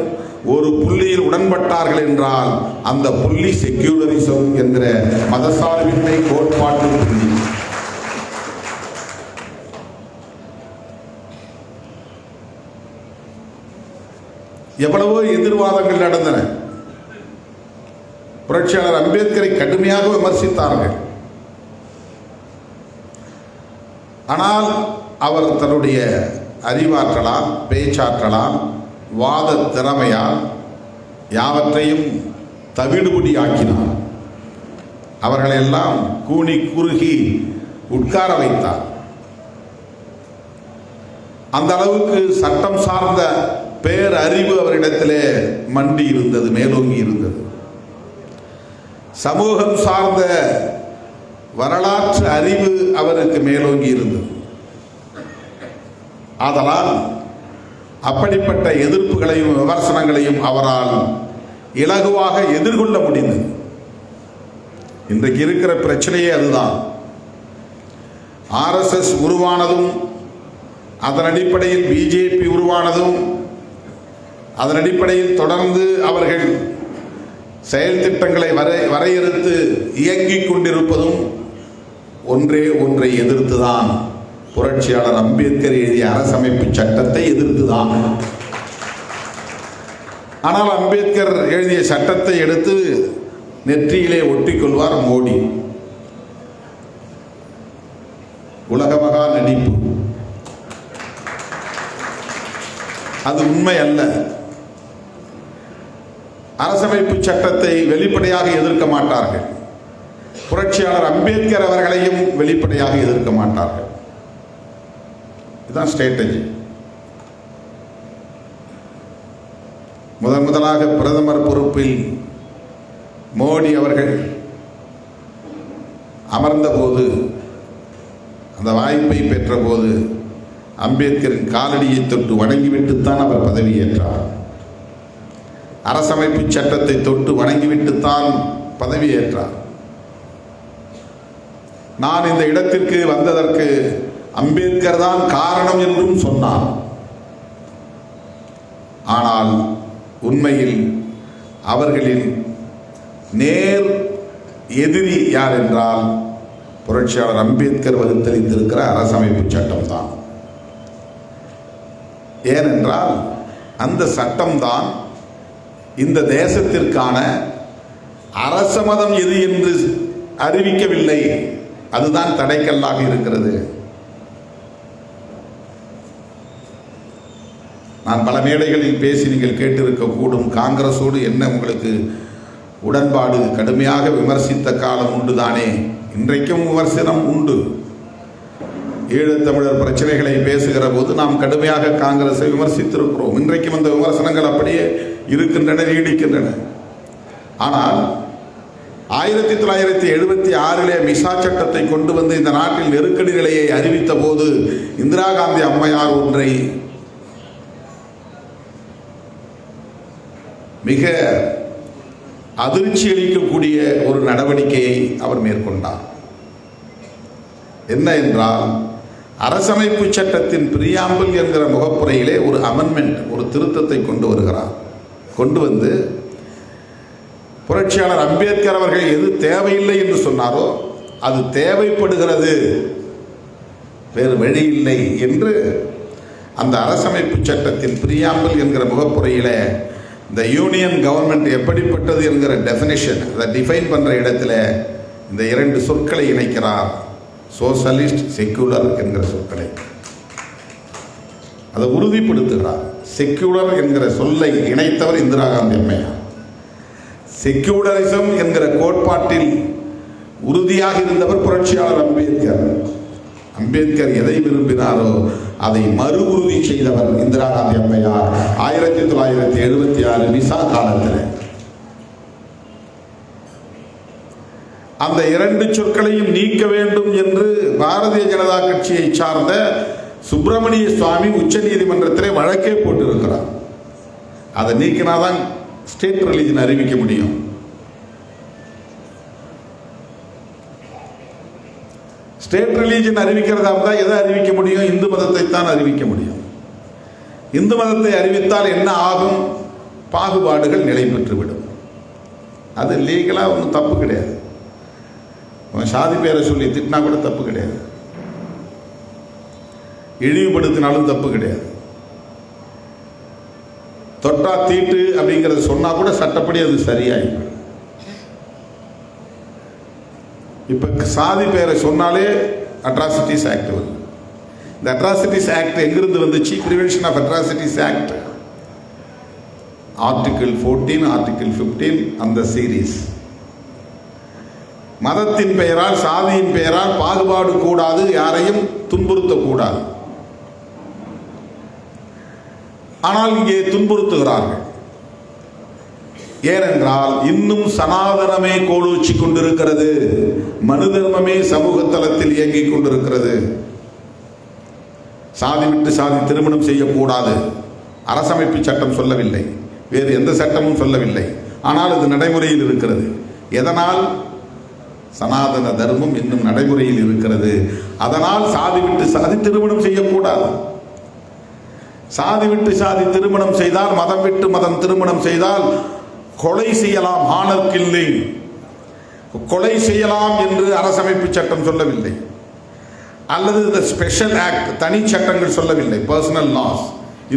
ஒரு புள்ளியில் உடன்பட்டார்கள் என்றால் அந்த புள்ளி செக்யூலரிசம் என்கிற மதசார்பின்மை கோட்பாட்டு புள்ளி. எவ்வளவோ எதிர்வாதங்கள் நடந்தன. புரட்சியாளர் அம்பேத்கரை கடுமையாக விமர்சித்தார்கள். ஆனால் அவர் தன்னுடைய அறிவாற்றலால், பேச்சாற்றலால், வாத திறமையால் யாவற்றையும் தவிடுபடியாக்கினார். அவர்களெல்லாம் கூனி குறுகி உட்கார வைத்தார். அந்த அளவுக்கு சட்டம் சார்ந்த பேரறிவு அவரிடத்திலே மண்டி இருந்தது, மேலோங்கி இருந்தது. சமூகம் சார்ந்த வரலாற்று அறிவு அவருக்கு மேலோங்கி இருந்தது. ஆதலால் அப்படிப்பட்ட எதிர்ப்புகளையும் விமர்சனங்களையும் அவரால் இலகுவாக எதிர்கொள்ள முடிந்தது. இன்றைக்கு இருக்கிற பிரச்சனையே அதுதான். RSS உருவானதும், அதன் அடிப்படையில் பிஜேபி உருவானதும், அதன் அடிப்படையில் தொடர்ந்து அவர்கள் செயல் திட்டங்களை வரையறுத்து இயங்கிக் கொண்டிருப்பதும் ஒன்றை எதிர்த்துதான். புரட்சியாளர் அம்பேத்கர் எழுதிய அரசமைப்பு சட்டத்தை எதிர்த்துதான். ஆனால் அம்பேத்கர் எழுதிய சட்டத்தை எடுத்து நெற்றியிலே ஒட்டிக்கொள்வார் மோடி. உலகமகா நடிப்பு. அது உண்மை அல்ல. அரசமைப்பு சட்டத்தை வெளிப்படையாக எதிர்க்க மாட்டார்கள். புரட்சியாளர் அம்பேத்கர் அவர்களையும் வெளிப்படையாக எதிர்க்க மாட்டார்கள். இதுதான் ஸ்ட்ராட்டஜி. முதலாக பிரதமர் பொறுப்பில் மோடி அவர்கள் அமர்ந்தபோது, அந்த வாய்ப்பை பெற்றபோது அம்பேத்கரின் காலடியை தொட்டு வணங்கிவிட்டுத்தான் அவர் பதவியேற்றார். அரசமைப்பு சட்டத்தை தொட்டு வணங்கிவிட்டுத்தான் பதவியேற்றார். நான் இந்த இடத்திற்கு வந்ததற்கு அம்பேத்கர் தான் காரணம் என்றும் சொன்னார். ஆனால் உண்மையில் அவர்களின் நேர் எதிரி யார் என்றால் புரட்சியாளர் அம்பேத்கர் வகுத்தளித்திருக்கிற அரசமைப்பு சட்டம்தான். ஏனென்றால் அந்த சட்டம்தான் இந்த தேசத்திற்கான அரச மதம் எது என்று அறிவிக்கவில்லை. அதுதான் தடைக்கல்லாக இருக்கிறது. நான் பல மேடைகளில் பேசி நீங்கள் கேட்டிருக்கக்கூடும், காங்கிரஸோடு என்ன உங்களுக்கு உடன்பாடு? கடுமையாக விமர்சித்த காலம் உண்டு தானே. இன்றைக்கும் விமர்சனம் உண்டு. ஈழத்தமிழர் பிரச்சனைகளை பேசுகிற போது நாம் கடுமையாக காங்கிரஸை விமர்சித்திருக்கிறோம். இன்றைக்கும் அந்த விமர்சனங்கள் அப்படியே இருக்கின்றன, நீடிக்கின்றன. ஆனால் 1976 மிசா சட்டத்தை கொண்டு வந்து இந்த நாட்டில் நெருக்கடி நிலையை அறிவித்த போது இந்திரா காந்தி அம்மையார் ஒன்றை மிக அதிர்ச்சி அளிக்கக்கூடிய ஒரு நடவடிக்கையை அவர் மேற்கொண்டார். என்ன என்றால், அரசமைப்பு சட்டத்தின் பிரியாம்பிள் என்கிற முகப்புரையிலே ஒரு அமெண்ட்மெண்ட், ஒரு திருத்தத்தை கொண்டு வருகிறார். கொண்டு வந்து புரட்சியாளர் அம்பேத்கர் அவர்கள் எது தேவையில்லை என்று சொன்னாரோ அது தேவைப்படுகிறது, வேறு வழி இல்லை என்று அந்த அரசமைப்பு சட்டத்தின் பிரியாம்பிள் என்கிற முகப்புரையில இந்த யூனியன் கவர்மெண்ட் எப்படிப்பட்டது என்கிற டெஃபினிஷன் அதை டிஃபைன் பண்ற இடத்துல இந்த இரண்டு சொற்களை இணைக்கிறார், சோசலிஸ்ட் செக்குலர் என்கிற சொற்களை அதை உறுதிப்படுத்துகிறார். செக்குலர் என்கிற சொல்லை இணைத்தவர் இந்திரா காந்தி அம்மையார். செக்குலரிசம் என்கிற கோட்பாட்டில் உறுதியாக இருந்தவர் புரட்சியாளர் அம்பேத்கர். அம்பேத்கர் எதை விரும்பினாரோ அதை மறு உறுதி செய்தவர் இந்திரா காந்தி அம்மையார் 1976 விசா காலத்தில். அந்த இரண்டு சொற்களையும் நீக்க வேண்டும் என்று பாரதிய ஜனதா கட்சியை சார்ந்த சுப்பிரமணிய சுவாமி உச்ச நீதிமன்றத்திலே வழக்கே போட்டிருக்கிறார். அதை நீக்கினாதான் ஸ்டேட் ரிலிஜன் அறிவிக்க முடியும். ஸ்டேட் ரிலிஜன் அறிவிக்கிறதா இருந்தால் எதை அறிவிக்க முடியும்? இந்து மதத்தை தான் அறிவிக்க முடியும். இந்து மதத்தை அறிவித்தால் என்ன ஆகும்? பாகுபாடுகள் நிலை பெற்றுவிடும். அது லீகலாக ஒன்றும் தப்பு கிடையாது. சாதி பேரை சொல்லி திட்டினா கூட தப்பு கிடையாது, இழிவுபடுத்தினாலும் தப்பு கிடையாது. தொட்டா தீட்டு அப்படிங்கிறத சொன்னா கூட சட்டப்படி அது சரியாயிடும். இப்ப சாதி பேரை சொன்னாலே அட்ராசிட்டிஸ் ஆக்ட் வருது. இந்த அட்ராசிட்டிஸ் ஆக்ட் எங்கிருந்து வந்துச்சு? Prevention of atrocities act article 14, article 15 அந்த சீரீஸ். மதத்தின் பெயரால் சாதியின் பெயரால் பாகுபாடு கூடாது, யாரையும் துன்புறுத்தக்கூடாது. ஆனால் இங்கே துன்புறுத்துகிறார்கள். ஏனென்றால் இன்னும் சனாதனமே கோலோச்சி கொண்டிருக்கிறது, மனு தர்மமே சமூக தளத்தில் இயங்கிக் கொண்டிருக்கிறது. சாதி விட்டு சாதி திருமணம் செய்யக்கூடாது அரசமைப்பு சட்டம் சொல்லவில்லை, வேறு எந்த சட்டமும் சொல்லவில்லை. ஆனால் இது நடைமுறையில் இருக்கிறது. எதனால்? சனாதன தர்மம் இன்னும் நடைமுறையில் இருக்கிறது. அதனால் சாதி விட்டு சாதி திருமணம் செய்யக்கூடாது. சாதி விட்டு சாதி திருமணம் செய்தால், மதம் விட்டு மதம் திருமணம் செய்தால் கொலை செய்யலாம், ஹானர் கில்லிங், கொலை செய்யலாம் என்று அரசமைப்பு சட்டம் சொல்லவில்லை. அல்லது இந்த ஸ்பெஷல் ஆக்ட் தனி சட்டங்கள் சொல்லவில்லை, பர்சனல் லாஸ்,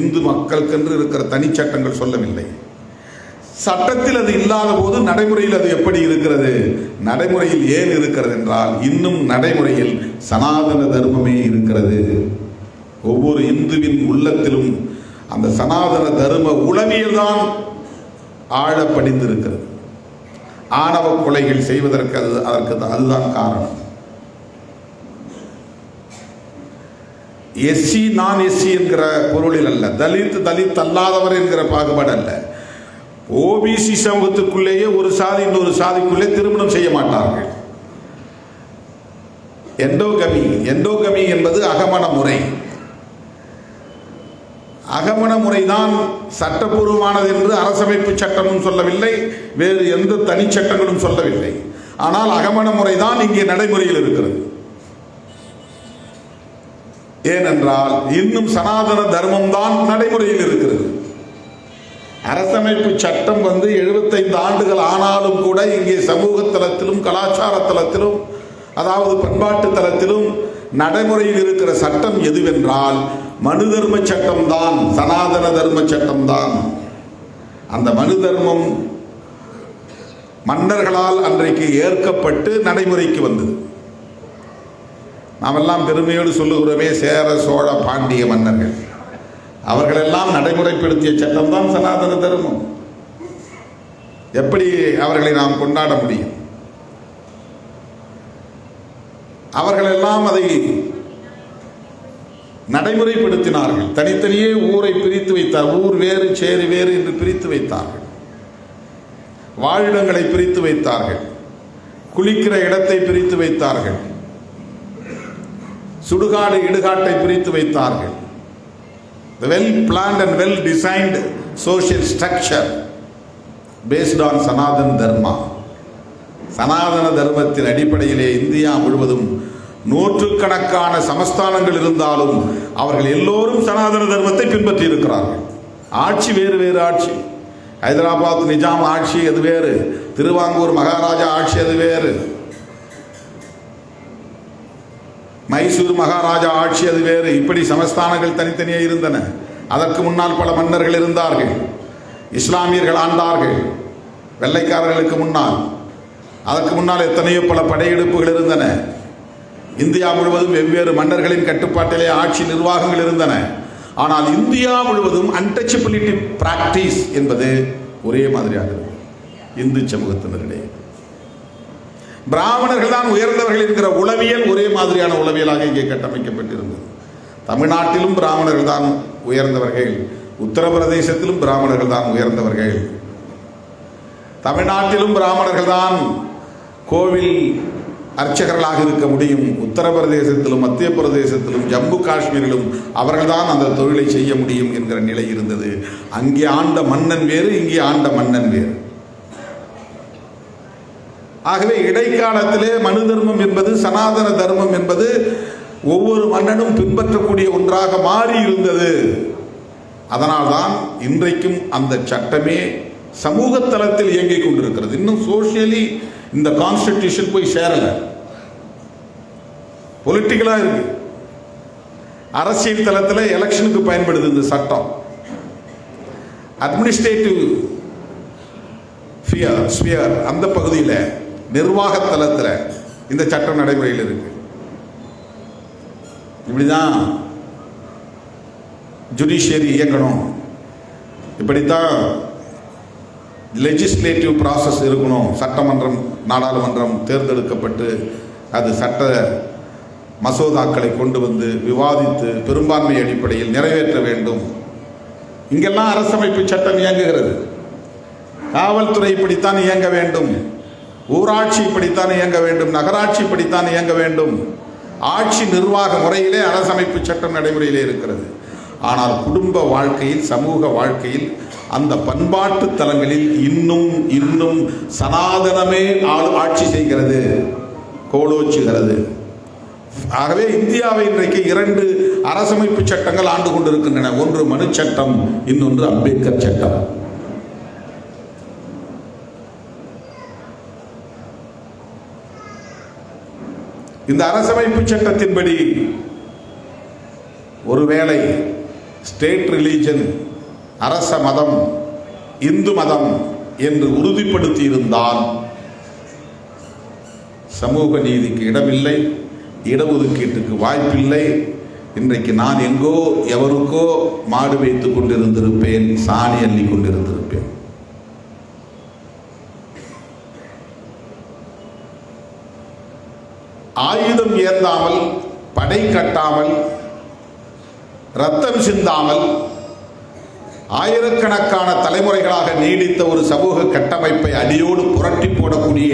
இந்து மக்களுக்கென்று இருக்கிற தனி சட்டங்கள் சொல்லவில்லை. சட்டத்தில் அது இல்லாத போது நடைமுறையில் அது எப்படி இருக்கிறது? நடைமுறையில் ஏன் இருக்கிறது என்றால் இன்னும் நடைமுறையில் சனாதன தர்மமே இருக்கிறது. ஒவ்வொரு இந்துவின் உள்ளத்திலும் அந்த சனாதன தர்ம உளவியல் தான் ஆழ படிந்திருக்கிறது. ஆணவ கொலைகள் செய்வதற்கு அதுதான் காரணம். எஸ்சி நான் எஸ்சி என்கிற பொருளில் அல்ல, தலித் அல்லாதவர் என்கிற பாகுபாடு அல்ல. ஓபிசி சமூகத்துக்குள்ளேயே ஒரு சாதி இன்னொரு சாதிக்குள்ளே திருமணம் செய்ய மாட்டார்கள். எண்டோகமி என்பது அகமண முறை. அகமண முறைதான் சட்டபூர்வமானது என்று அரசமைப்பு சட்டமும் சொல்லவில்லை, வேறு எந்த தனி சட்டங்களும் சொல்லவில்லை. ஆனால் அகமண முறைதான் இங்கே நடைமுறையில் இருக்கிறது. ஏனென்றால் இன்னும் சனாதன தர்மம் தான் நடைமுறையில் இருக்கிறது. அரசமைப்பு சட்டம் 75 ஆண்டுகள் ஆனாலும் கூட இங்கே சமூக தளத்திலும் கலாச்சார தளத்திலும், அதாவது பண்பாட்டு தளத்திலும் நடைமுறையில் இருக்கிற சட்டம் எதுவென்றால் மனு தர்ம சட்டம் தான், சனாதன தர்ம சட்டம் தான். அந்த மனு தர்மம் மன்னர்களால் அன்றைக்கு ஏற்கப்பட்டு நடைமுறைக்கு வந்தது. நாமெல்லாம் பெருமையோடு சொல்லுகிறோமே, சேர சோழ பாண்டிய மன்னர்கள், அவர்களெல்லாம் நடைமுறைப்படுத்திய சட்டம் தான் சனாதன தர்மம். எப்படி அவர்களை நாம் கொண்டாட முடியும்? அவர்களெல்லாம் அதை நடைமுறைப்படுத்தினார்கள். தனித்தனியே ஊரை பிரித்து வைத்தார். ஊர் வேறு சேரி வேறு என்று பிரித்து வைத்தார்கள். வாழிடங்களை பிரித்து வைத்தார்கள். குளிக்கிற இடத்தை பிரித்து வைத்தார்கள். சுடுகாடு இடுகாட்டை பிரித்து வைத்தார்கள். The well planned and well designed social structure based on Sanatana Dharma. சனாதன தர்மத்தின் அடிப்படையிலே இந்தியா முழுவதும் நூற்றுக்கணக்கான சமஸ்தானங்கள் இருந்தாலும் அவர்கள் எல்லோரும் சனாதன தர்மத்தை பின்பற்றி இருக்கிறார்கள். ஆட்சி வேறு வேறு ஆட்சி. ஹைதராபாத் நிஜாம் ஆட்சி அது வேறு, திருவாங்கூர் மகாராஜா ஆட்சி அது வேறு, மைசூர் மகாராஜா ஆட்சி அது வேறு. இப்படி சமஸ்தானங்கள் தனித்தனியே இருந்தன. அதற்கு முன்னால் பல மன்னர்கள் இருந்தார்கள். இஸ்லாமியர்கள் ஆண்டார்கள் வெள்ளைக்காரர்களுக்கு முன்னால். அதற்கு முன்னால் எத்தனையோ பல படையெடுப்புகள் இருந்தன. இந்தியா முழுவதும் வெவ்வேறு மன்னர்களின் கட்டுப்பாட்டிலே ஆட்சி நிர்வாகங்கள் இருந்தன. ஆனால் இந்தியா முழுவதும் அன்டச்சபிலிட்டி பிராக்டிஸ் என்பது ஒரே மாதிரியாக இந்து சமூகத்தினரிடையே. பிராமணர்கள் தான் உயர்ந்தவர்கள் என்கிற உளவியல் ஒரே மாதிரியான உளவியலாக இங்கே கட்டமைக்கப்பட்டிருந்தது. தமிழ்நாட்டிலும் பிராமணர்கள் தான் உயர்ந்தவர்கள், உத்தரப்பிரதேசத்திலும் பிராமணர்கள் தான் உயர்ந்தவர்கள். தமிழ்நாட்டிலும் பிராமணர்கள் தான் கோவில் அர்ச்சகர்களாக இருக்க முடியும். உத்தரப்பிரதேசத்திலும் மத்திய பிரதேசத்திலும் ஜம்மு காஷ்மீரிலும் அவர்கள்தான் அந்த தொழிலை செய்ய முடியும் என்கிற நிலை இருந்தது. அங்கே ஆண்ட மன்னன் வேறு, இங்கே ஆண்ட மன்னன் வேறு. ஆகவே இடைக்காலத்திலே மனு தர்மம் என்பது, சனாதன தர்மம் என்பது ஒவ்வொரு மன்னனும் பின்பற்றக்கூடிய ஒன்றாக மாறி இருந்தது. அதனால்தான் இன்றைக்கும் அந்த சட்டமே சமூக தளத்தில் இயங்கிக் கொண்டிருக்கிறது. இன்னும் சோசியலி இந்த கான்ஸ்டிடியூஷன் போய் சேரல, பொலிட்டிக்கலா இருக்கு. அரசியல் தளத்தில் எலெக்ஷனுக்கு பயன்படுது இந்த சட்டம். அட்மினிஸ்ட்ரேட்டிவ் ஸ்பியர் அந்த பகுதியில், நிர்வாக தளத்தில் இந்த சட்டம் நடைமுறையில் இருக்கு. இப்படிதான் ஜுடிஷியரி இயங்கணும், இப்படித்தான் லெஜிஸ்லேட்டிவ் ப்ராசஸ் இருக்கணும். சட்டமன்றம் நாடாளுமன்றம் தேர்ந்தெடுக்கப்பட்டு அது சட்ட மசோதாக்களை கொண்டு வந்து விவாதித்து பெரும்பான்மை அடிப்படையில் நிறைவேற்ற வேண்டும். இங்கெல்லாம் அரசமைப்பு சட்டம் இயங்குகிறது. காவல்துறை இப்படித்தான் இயங்க வேண்டும், ஊராட்சி இப்படித்தான் இயங்க வேண்டும், நகராட்சி இப்படித்தான் இயங்க வேண்டும். ஆட்சி நிர்வாக முறையிலே அரசமைப்பு சட்டம் நடைமுறையிலே இருக்கிறது. ஆனால் குடும்ப வாழ்க்கையில், சமூக வாழ்க்கையில், அந்த பண்பாட்டு தலங்களில் இன்னும் இன்னும் சனாதனமே ஆட்சி செய்கிறது, கோலோச்சுகிறது. ஆகவே இந்தியாவை இன்றைக்கு 2 அரசமைப்பு சட்டங்கள் ஆண்டு கொண்டிருக்கின்றன. ஒன்று மனு சட்டம், இன்னொன்று அம்பேத்கர் சட்டம். இந்த அரசமைப்பு சட்டத்தின்படி ஒருவேளை ஸ்டேட் ரிலீஜன், அரச மதம் இந்து மதம் என்று உறுதிப்படுத்தி இருந்தால் சமூக நீதிக்கு இடமில்லை, இடஒதுக்கீட்டுக்கு வாய்ப்பில்லை. இன்றைக்கு நான் எங்கோ எவருக்கோ மாடு வைத்துக் கொண்டிருந்திருப்பேன், சாணி அள்ளி கொண்டிருந்திருப்பேன். ஆயுதம் ஏந்தாமல், படை கட்டாமல், ரத்தம் சிந்தாமல் ஆயிரக்கணக்கான தலைமுறைகளாக நீடித்த ஒரு சமூக கட்டமைப்பை அடியோடு புரட்டி போடக்கூடிய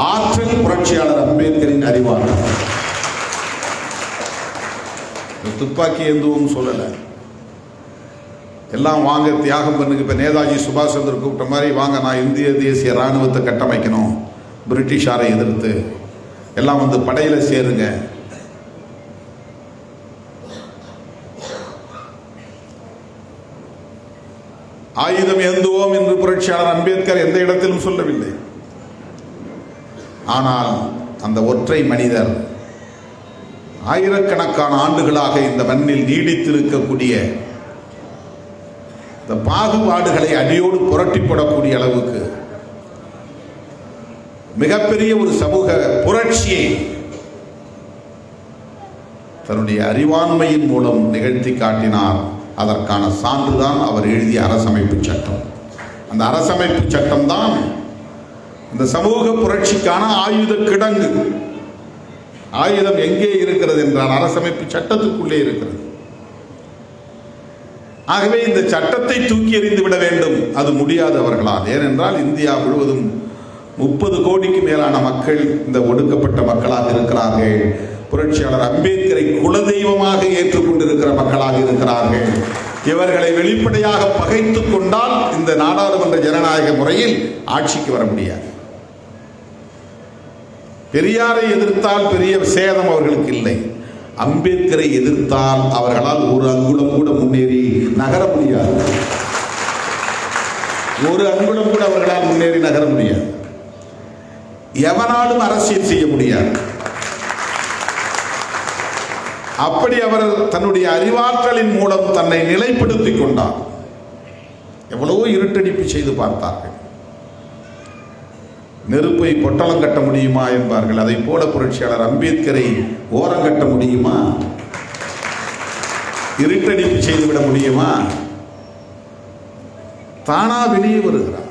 ஆற்றல் புரட்சியாளர் அம்பேத்கரின் அறிவாளர். துப்பாக்கி எதுவும் சொல்லல, எல்லாம் வாங்க தியாகம் பண்ணுங்க. இப்ப நேதாஜி சுபாஷ் சந்திர கூப்பிட்ட மாதிரி வாங்க, நான் இந்திய தேசிய ராணுவத்தை கட்டமைக்கணும், பிரிட்டிஷாரை எதிர்த்து எல்லாம் வந்து படையில சேருங்க. ஆயுதம் ஏந்துவோம் என்று புரட்சியாளர் அம்பேத்கர் எந்த இடத்திலும் சொல்லவில்லை. ஆனால் அந்த ஒற்றை மனிதர் ஆயிரக்கணக்கான ஆண்டுகளாக இந்த மண்ணில் நீடித்திருக்கக்கூடிய இந்த பாகுபாடுகளை அடியோடு புரட்டி போடக்கூடிய அளவுக்கு மிகப்பெரிய ஒரு சமூக புரட்சியை தன்னுடைய அறிவாண்மையின் மூலம் நிகழ்த்தி காட்டினார். அதற்கான சான்றுதான் அவர் எழுதிய அரசமைப்பு சட்டம். அந்த அரசமைப்பு சட்டம் தான் இந்த சமூக புரட்சிக்கான ஆயுத கிடங்கு. ஆயுதம் எங்கே இருக்கிறது என்றால் அரசமைப்பு சட்டத்துக்குள்ளே இருக்கிறது. ஆகவே இந்த சட்டத்தை தூக்கி எறிந்து விட வேண்டும், அது முடியாது அவர்களால். ஏனென்றால் இந்தியா முழுவதும் 30 கோடிக்கு மேலான மக்கள் இந்த ஒடுக்கப்பட்ட மக்களாக இருக்கிறார்கள். புரட்சியாளர் அம்பேத்கரை குலதெய்வமாக ஏற்றுக்கொண்டிருக்கிற மக்களாக இருக்கிறார்கள். இவர்களை வெளிப்படையாக பகைத்துக் கொண்டால் இந்த நாடாளுமன்ற ஜனநாயக முறையில் ஆட்சிக்கு வர முடியாது. பெரியாரை எதிர்த்தால் பெரிய சேதம் அவர்களுக்கு இல்லை. அம்பேத்கரை எதிர்த்தால் அவர்களால் ஒரு அங்குலம் கூட முன்னேறி நகர முடியாது. ஒரு அங்குலம் கூட அவர்களால் முன்னேறி நகர முடியாது. எவனாலும் அரசியல் செய்ய முடியாது. அப்படி அவர் தன்னுடைய அறிவாற்றலின் மூலம் தன்னை நிலைப்படுத்திக் கொண்டார். எவ்வளவோ இருட்டடிப்பு செய்து பார்த்தார்கள். நெருப்பை பொட்டலம் கட்ட முடியுமா என்பார்கள். அதை போல புரட்சியாளர் அம்பேத்கரை ஓரங்கட்ட முடியுமா? இருட்டடிப்பு செய்துவிட முடியுமா? தானா வெளியே வருகிறார்.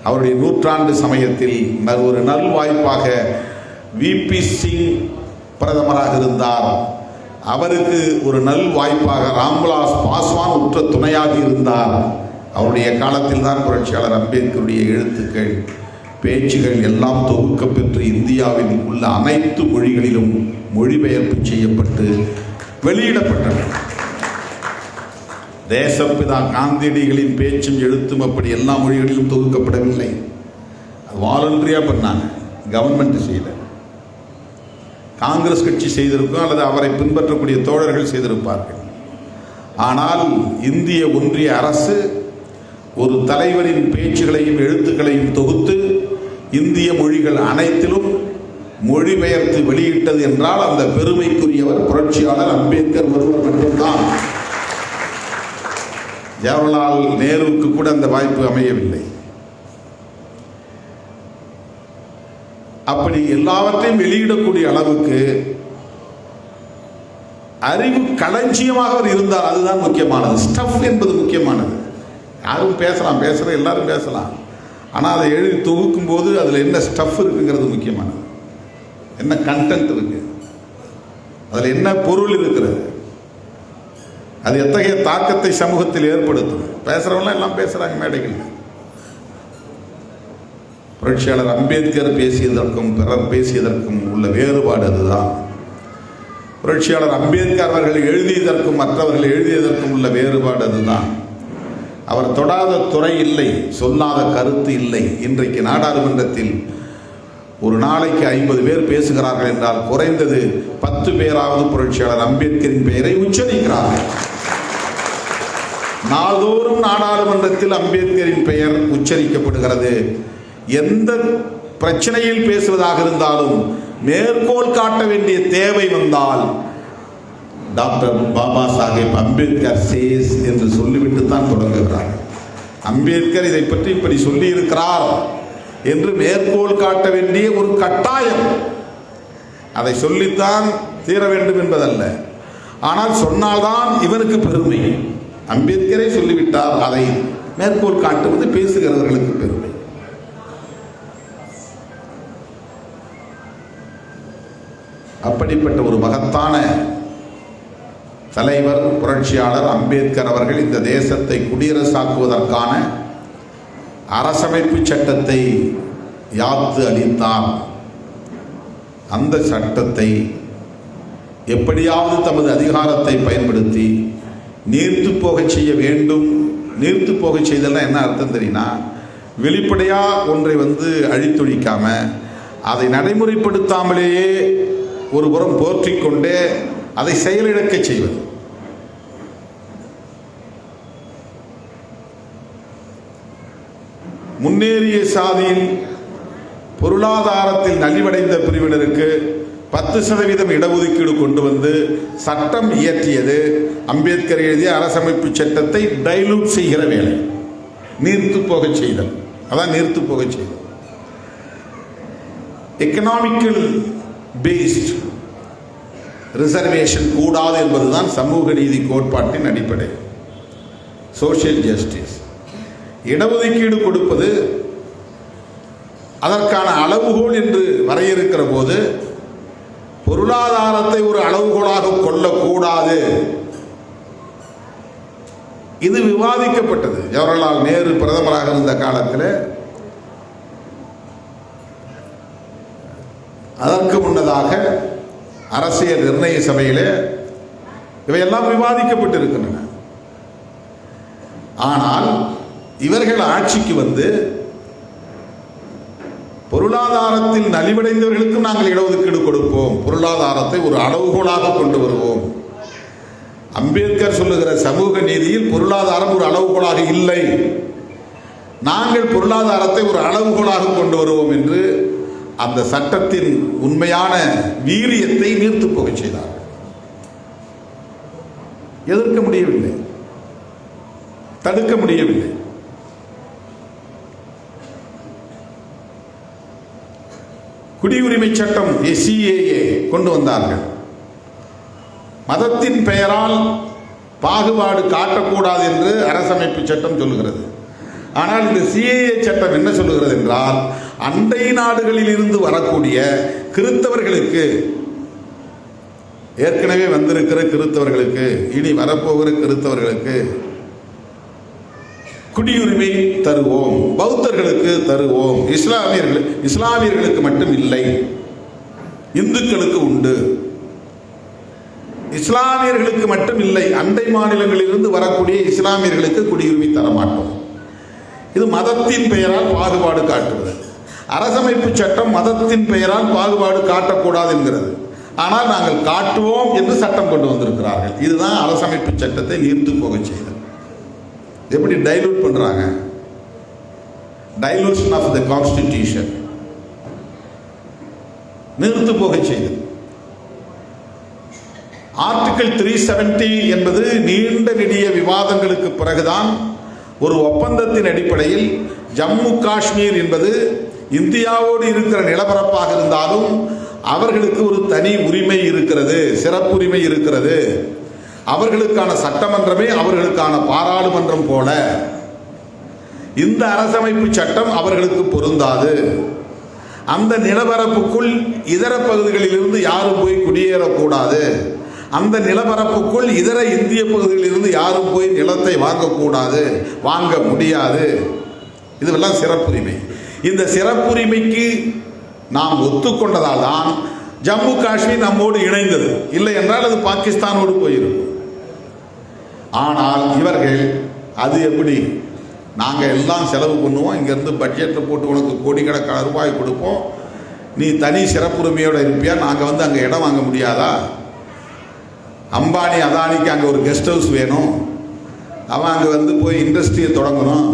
அவருடைய நூற்றாண்டு சமயத்தில் ஒரு நல்வாய்ப்பாக விபி சிங் பிரதமராக இருந்தார். அவருக்கு ஒரு நல்வாய்ப்பாக ராம்விலாஸ் பாஸ்வான் உற்ற துணையாக இருந்தார். அவருடைய காலத்தில் தான் புரட்சியாளர் அம்பேத்கருடைய எழுத்துக்கள், பேச்சுகள் எல்லாம் தொகுக்க பெற்று இந்தியாவில் உள்ள அனைத்து மொழிகளிலும் மொழிபெயர்ப்பு செய்யப்பட்டு வெளியிடப்பட்டன. தேசப்பிதா காந்தியடிகளின் பேச்சும் எழுத்தும் அப்படி எல்லா மொழிகளிலும் தொகுக்கப்படவில்லை. வாலண்டரியாக பண்ணாங்க, கவர்மெண்ட் செய்யல. காங்கிரஸ் கட்சி செய்திருக்கும் அல்லது அவரை பின்பற்றக்கூடிய தோழர்கள் செய்திருப்பார்கள். ஆனால் இந்திய ஒன்றிய அரசு ஒரு தலைவரின் பேச்சுகளையும் எழுத்துக்களையும் தொகுத்து இந்திய மொழிகள் அனைத்திலும் மொழிபெயர்த்து வெளியிட்டது என்றால் அந்த பெருமைக்குரியவர் புரட்சியாளர் அம்பேத்கர் ஒருவர் மட்டும்தான். ஜவஹர்லால் நேருவுக்கு கூட அந்த வாய்ப்பு அமையவில்லை. அப்படி எல்லாவற்றையும் வெளியிடக்கூடிய அளவுக்கு அறிவு களஞ்சியமாக அவர் இருந்தார். அதுதான் முக்கியமானது. ஸ்டஃப் என்பது முக்கியமானது. யாரும் பேசலாம், பேசுகிற எல்லாரும் பேசலாம். ஆனால் அதை எழுதி தொகுக்கும் போது அதில் என்ன ஸ்டஃப் இருக்குங்கிறது முக்கியமானது. என்ன கண்டென்ட் இருக்கு, அதில் என்ன பொருள் இருக்கிறது, அது எத்தகைய தாக்கத்தை சமூகத்தில் ஏற்படுத்தும். பேசுகிறவங்களாம் எல்லாம் பேசுகிறாங்க மேடைகள். புரட்சியாளர் அம்பேத்கர் பேசியதற்கும் பிறர் பேசியதற்கும் உள்ள வேறுபாடு அதுதான். புரட்சியாளர் அம்பேத்கர் அவர்கள் எழுதியதற்கும் மற்றவர்கள் எழுதியதற்கும் உள்ள வேறுபாடு அதுதான். அவர் தொடாத துறை இல்லை, சொல்லாத கருத்து இல்லை. இன்றைக்கு நாடாளுமன்றத்தில் ஒரு நாளைக்கு 50 பேர் பேசுகிறார்கள் என்றால் குறைந்தது 10 பேராவது புரட்சியாளர் அம்பேத்கரின் பெயரை உச்சரிக்கிறார்கள். நாள்தோறும் நாடாளுமன்றத்தில் அம்பேத்கரின் பெயர் உச்சரிக்கப்படுகிறது. எந்த பிரச்சனையில் பேசுவதாக இருந்தாலும் மேற்கோள் காட்ட வேண்டிய தேவை வந்தால் டாக்டர் பாபா சாஹேப் அம்பேத்கர் சேஸ் என்று சொல்லிவிட்டு தான் தொடங்குகிறார். அம்பேத்கர் இதை பற்றி இப்படி சொல்லி இருக்கிறார் என்று மேற்கோள் காட்ட வேண்டிய ஒரு கட்டாயம். அதை சொல்லித்தான் தீர வேண்டும் என்பதல்ல. ஆனால் சொன்னால்தான் இவனுக்கு பெருமை. அம்பேத்கரை சொல்லிவிட்டார், அதை மேற்கோள் காட்டுவது பேசுகிறவர்களுக்கு பெருமை. அப்படிப்பட்ட ஒரு மகத்தான தலைவர் புரட்சியாளர் அம்பேத்கர் அவர்கள் இந்த தேசத்தை குடியரசாக்குவதற்கான அரசமைப்பு சட்டத்தை யாத்து அளித்தார். அந்த சட்டத்தை எப்படியாவது தமது அதிகாரத்தை பயன்படுத்தி நீர்த்து போக செய்ய வேண்டும். நீர்த்து போக செய்தெல்லாம் என்ன அர்த்தம் தெரியுமா? வெளிப்படையா ஒன்றை அழித்தொழிக்காம அதை நடைமுறைப்படுத்தாமலேயே ஒரு புறம் போற்றிக்கொண்டே அதை செயலிழக்க செய்வது. முன்னேறிய சாதியில் பொருளாதாரத்தில் நலிவடைந்த பிரிவினருக்கு 10% இடஒதுக்கீடு கொண்டு வந்து சட்டம் இயற்றியது அம்பேத்கர் எழுதிய அரசமைப்பு சட்டத்தை டைலூட் செய்கிற வேலை, நீர்த்து போக செய்தல். அதான் நீர்த்து போக செய்தல். எக்கனாமிக்கல் பேஸ்ட் ரிசர்வேஷன் கூடாது என்பதுதான் சமூக நீதி கோட்பாட்டின் அடிப்படை. Social justice. இடஒதுக்கீடு கொடுப்பது அதற்கான அளவுகோல் என்று வரையறுக்கிற போது பொருளாதாரத்தை ஒரு அளவுகோலாக கொள்ளக்கூடாது. இது விவாதிக்கப்பட்டது. ஜவஹர்லால் நேரு பிரதமராக இருந்த காலத்தில் அதற்கு முன்னதாக அரசியல் நிர்ணய சபையில் இவையெல்லாம் விவாதிக்கப்பட்டிருக்கின்றன. ஆனால் இவர்கள் ஆட்சிக்கு பொருளாதாரத்தில் நலிவடைந்தவர்களுக்கும் நாங்கள் இடஒதுக்கீடு கொடுப்போம், பொருளாதாரத்தை ஒரு அளவுகோலாக கொண்டு வருவோம், அம்பேத்கர் சொல்லுகிற சமூக நீதியில் பொருளாதாரம் ஒரு அளவுகோலாக இல்லை, நாங்கள் பொருளாதாரத்தை ஒரு அளவுகோலாக கொண்டு வருவோம் என்று அந்த சட்டத்தின் உண்மையான வீரியத்தை நீர்த்து போக செய்தார்கள். எதிர்க்க முடியவில்லை, தடுக்க முடியவில்லை. குடியுரிமை சட்டம் SCAA கொண்டு வந்தார்கள். மதத்தின் பெயரால் பாகுபாடு காட்டக்கூடாது என்று அரசமைப்பு சட்டம் சொல்லுகிறது. ஆனால் இந்த CAA சட்டம் என்ன சொல்லுகிறது என்றால், அண்டை நாடுகளில் இருந்து வரக்கூடிய கிறித்தவர்களுக்கு, ஏற்கனவே வந்திருக்கிற கிறித்தவர்களுக்கு, இனி வரப்போகிற கிறித்தவர்களுக்கு குடியுரிமை தருவோம், பௌத்தர்களுக்கு தருவோம், இஸ்லாமியர்களுக்கு மட்டும் இல்லை, இந்துக்களுக்கு உண்டு. இஸ்லாமியர்களுக்கு மட்டும் இல்லை, அண்டை மாநிலங்களிலிருந்து வரக்கூடிய இஸ்லாமியர்களுக்கு குடியுரிமை தரமாட்டோம். இது மதத்தின் பெயரால் பாகுபாடு காட்டுவது. அரசமைப்பு சட்டம் மதத்தின் பெயரால் பாகுபாடு காட்டக்கூடாது என்கிறது. ஆனால் நாங்கள் காட்டுவோம் என்று சட்டம் கொண்டு வந்திருக்கிறார்கள். இதுதான் அரசமைப்பு சட்டத்தை நீர்த்து போக செய்தது. எப்படி டைலூட் பண்றாங்க? டைலூஷன் ஆஃப் த கான்ஸ்டிடியூஷன், நிறுத்து போக செய்தது. ஆர்டிகிள் 370 என்பது நீண்ட நெடிய விவாதங்களுக்கு பிறகுதான் ஒரு ஒப்பந்தத்தின் அடிப்படையில் ஜம்மு காஷ்மீர் என்பது இந்தியாவோடு இருக்கிற நிலப்பரப்பாக இருந்தாலும் அவர்களுக்கு ஒரு தனி உரிமை இருக்கிறது, சிறப்புரிமை இருக்கிறது. அவர்களுக்கான சட்டமன்றமே அவர்களுக்கான பாராளுமன்றம் போல. இந்த அரசமைப்பு சட்டம் அவர்களுக்கு பொருந்தாது. அந்த நிலப்பரப்புக்குள் இதர பகுதிகளில் இருந்து யாரும் போய் குடியேறக்கூடாது. அந்த நிலப்பரப்புக்குள் இதர இந்திய பகுதிகளில் இருந்து யாரும் போய் நிலத்தை வாங்கக்கூடாது, வாங்க முடியாது. இதுவெல்லாம் சிறப்புரிமை. இந்த சிறப்புரிமைக்கு நாம் ஒத்துக்கொண்டதால் தான் ஜம்மு காஷ்மீர் நம்மோடு இணைந்தது. இல்லை என்றால் அது பாகிஸ்தானோடு போயிருக்கும். ஆனால் இவர்கள் அது எப்படி, நாங்கள் எல்லாம் செலவு பண்ணுவோம், இங்கேருந்து பட்ஜெட்டில் போட்டு உனக்கு கோடிக்கணக்கான ரூபாய் கொடுப்போம், நீ தனி சிறப்புரிமையோடு இருப்பியா, நாங்கள் வந்து அங்கே இடம் வாங்க முடியாதா? அம்பானி அதானிக்கு அங்கே ஒரு கெஸ்ட் ஹவுஸ் வேணும், அவன் அங்கே வந்து போய் இண்டஸ்ட்ரியை தொடங்கணும்,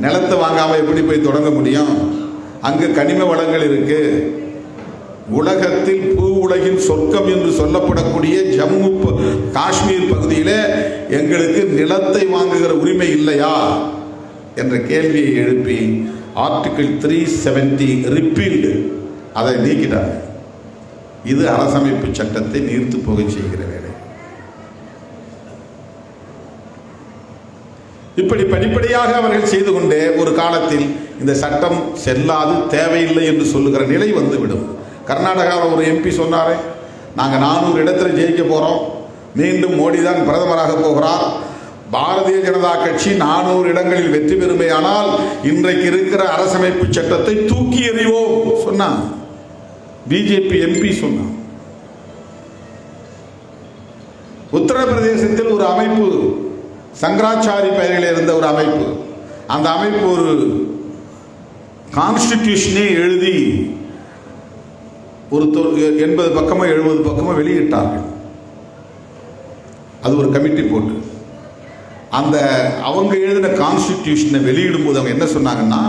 நிலத்தை வாங்காமல் எப்படி போய் தொடங்க முடியும்? அங்கே கனிம வளங்கள் இருக்கு. உலகத்தில் பூ உலகின் சொர்க்கம் என்று சொல்லப்படக்கூடிய ஜம்மு காஷ்மீர் பகுதியில் எங்களுக்கு நிலத்தை வாங்குகிற உரிமை இல்லையா என்ற கேள்வியை எழுப்பி ஆர்டிகிள் 370 ரிப்பீல்டு, அதை நீக்கிட்டாங்க. இது அரசமைப்பு சட்டத்தை நீர்த்து போக செய்கிற வேலை. இப்படி படிப்படியாக அவர்கள் செய்து கொண்டே ஒரு காலத்தில் இந்த சட்டம் செல்லாது, தேவையில்லை என்று சொல்லுகிற நிலை வந்துவிடும். கர்நாடகாவில் ஒரு MP சொன்னாரே, நாங்கள் 400 இடத்தில் ஜெயிக்க போகிறோம், மீண்டும் மோடி தான் பிரதமராக போகிறார், பாரதிய ஜனதா கட்சி 400 இடங்களில் வெற்றி பெறுமையானால் இன்றைக்கு இருக்கிற அரசமைப்பு சட்டத்தை தூக்கி எறிவோம் சொன்னான். BJP MP சொன்னான். உத்தரப்பிரதேசத்தில் ஒரு அமைப்பு, சங்கராச்சாரி பெயரில் இருந்த ஒரு அமைப்பு, அந்த அமைப்பு ஒரு கான்ஸ்டிடியூஷனே எழுதி ஒரு 80 பக்கமோ 70 பக்கமோ வெளியிட்டார்கள். அது ஒரு கமிட்டி போட்டு அந்த அவங்க எழுதின கான்ஸ்டிடியூஷனை வெளியிடும் போது அவங்க என்ன சொன்னாங்கன்னா,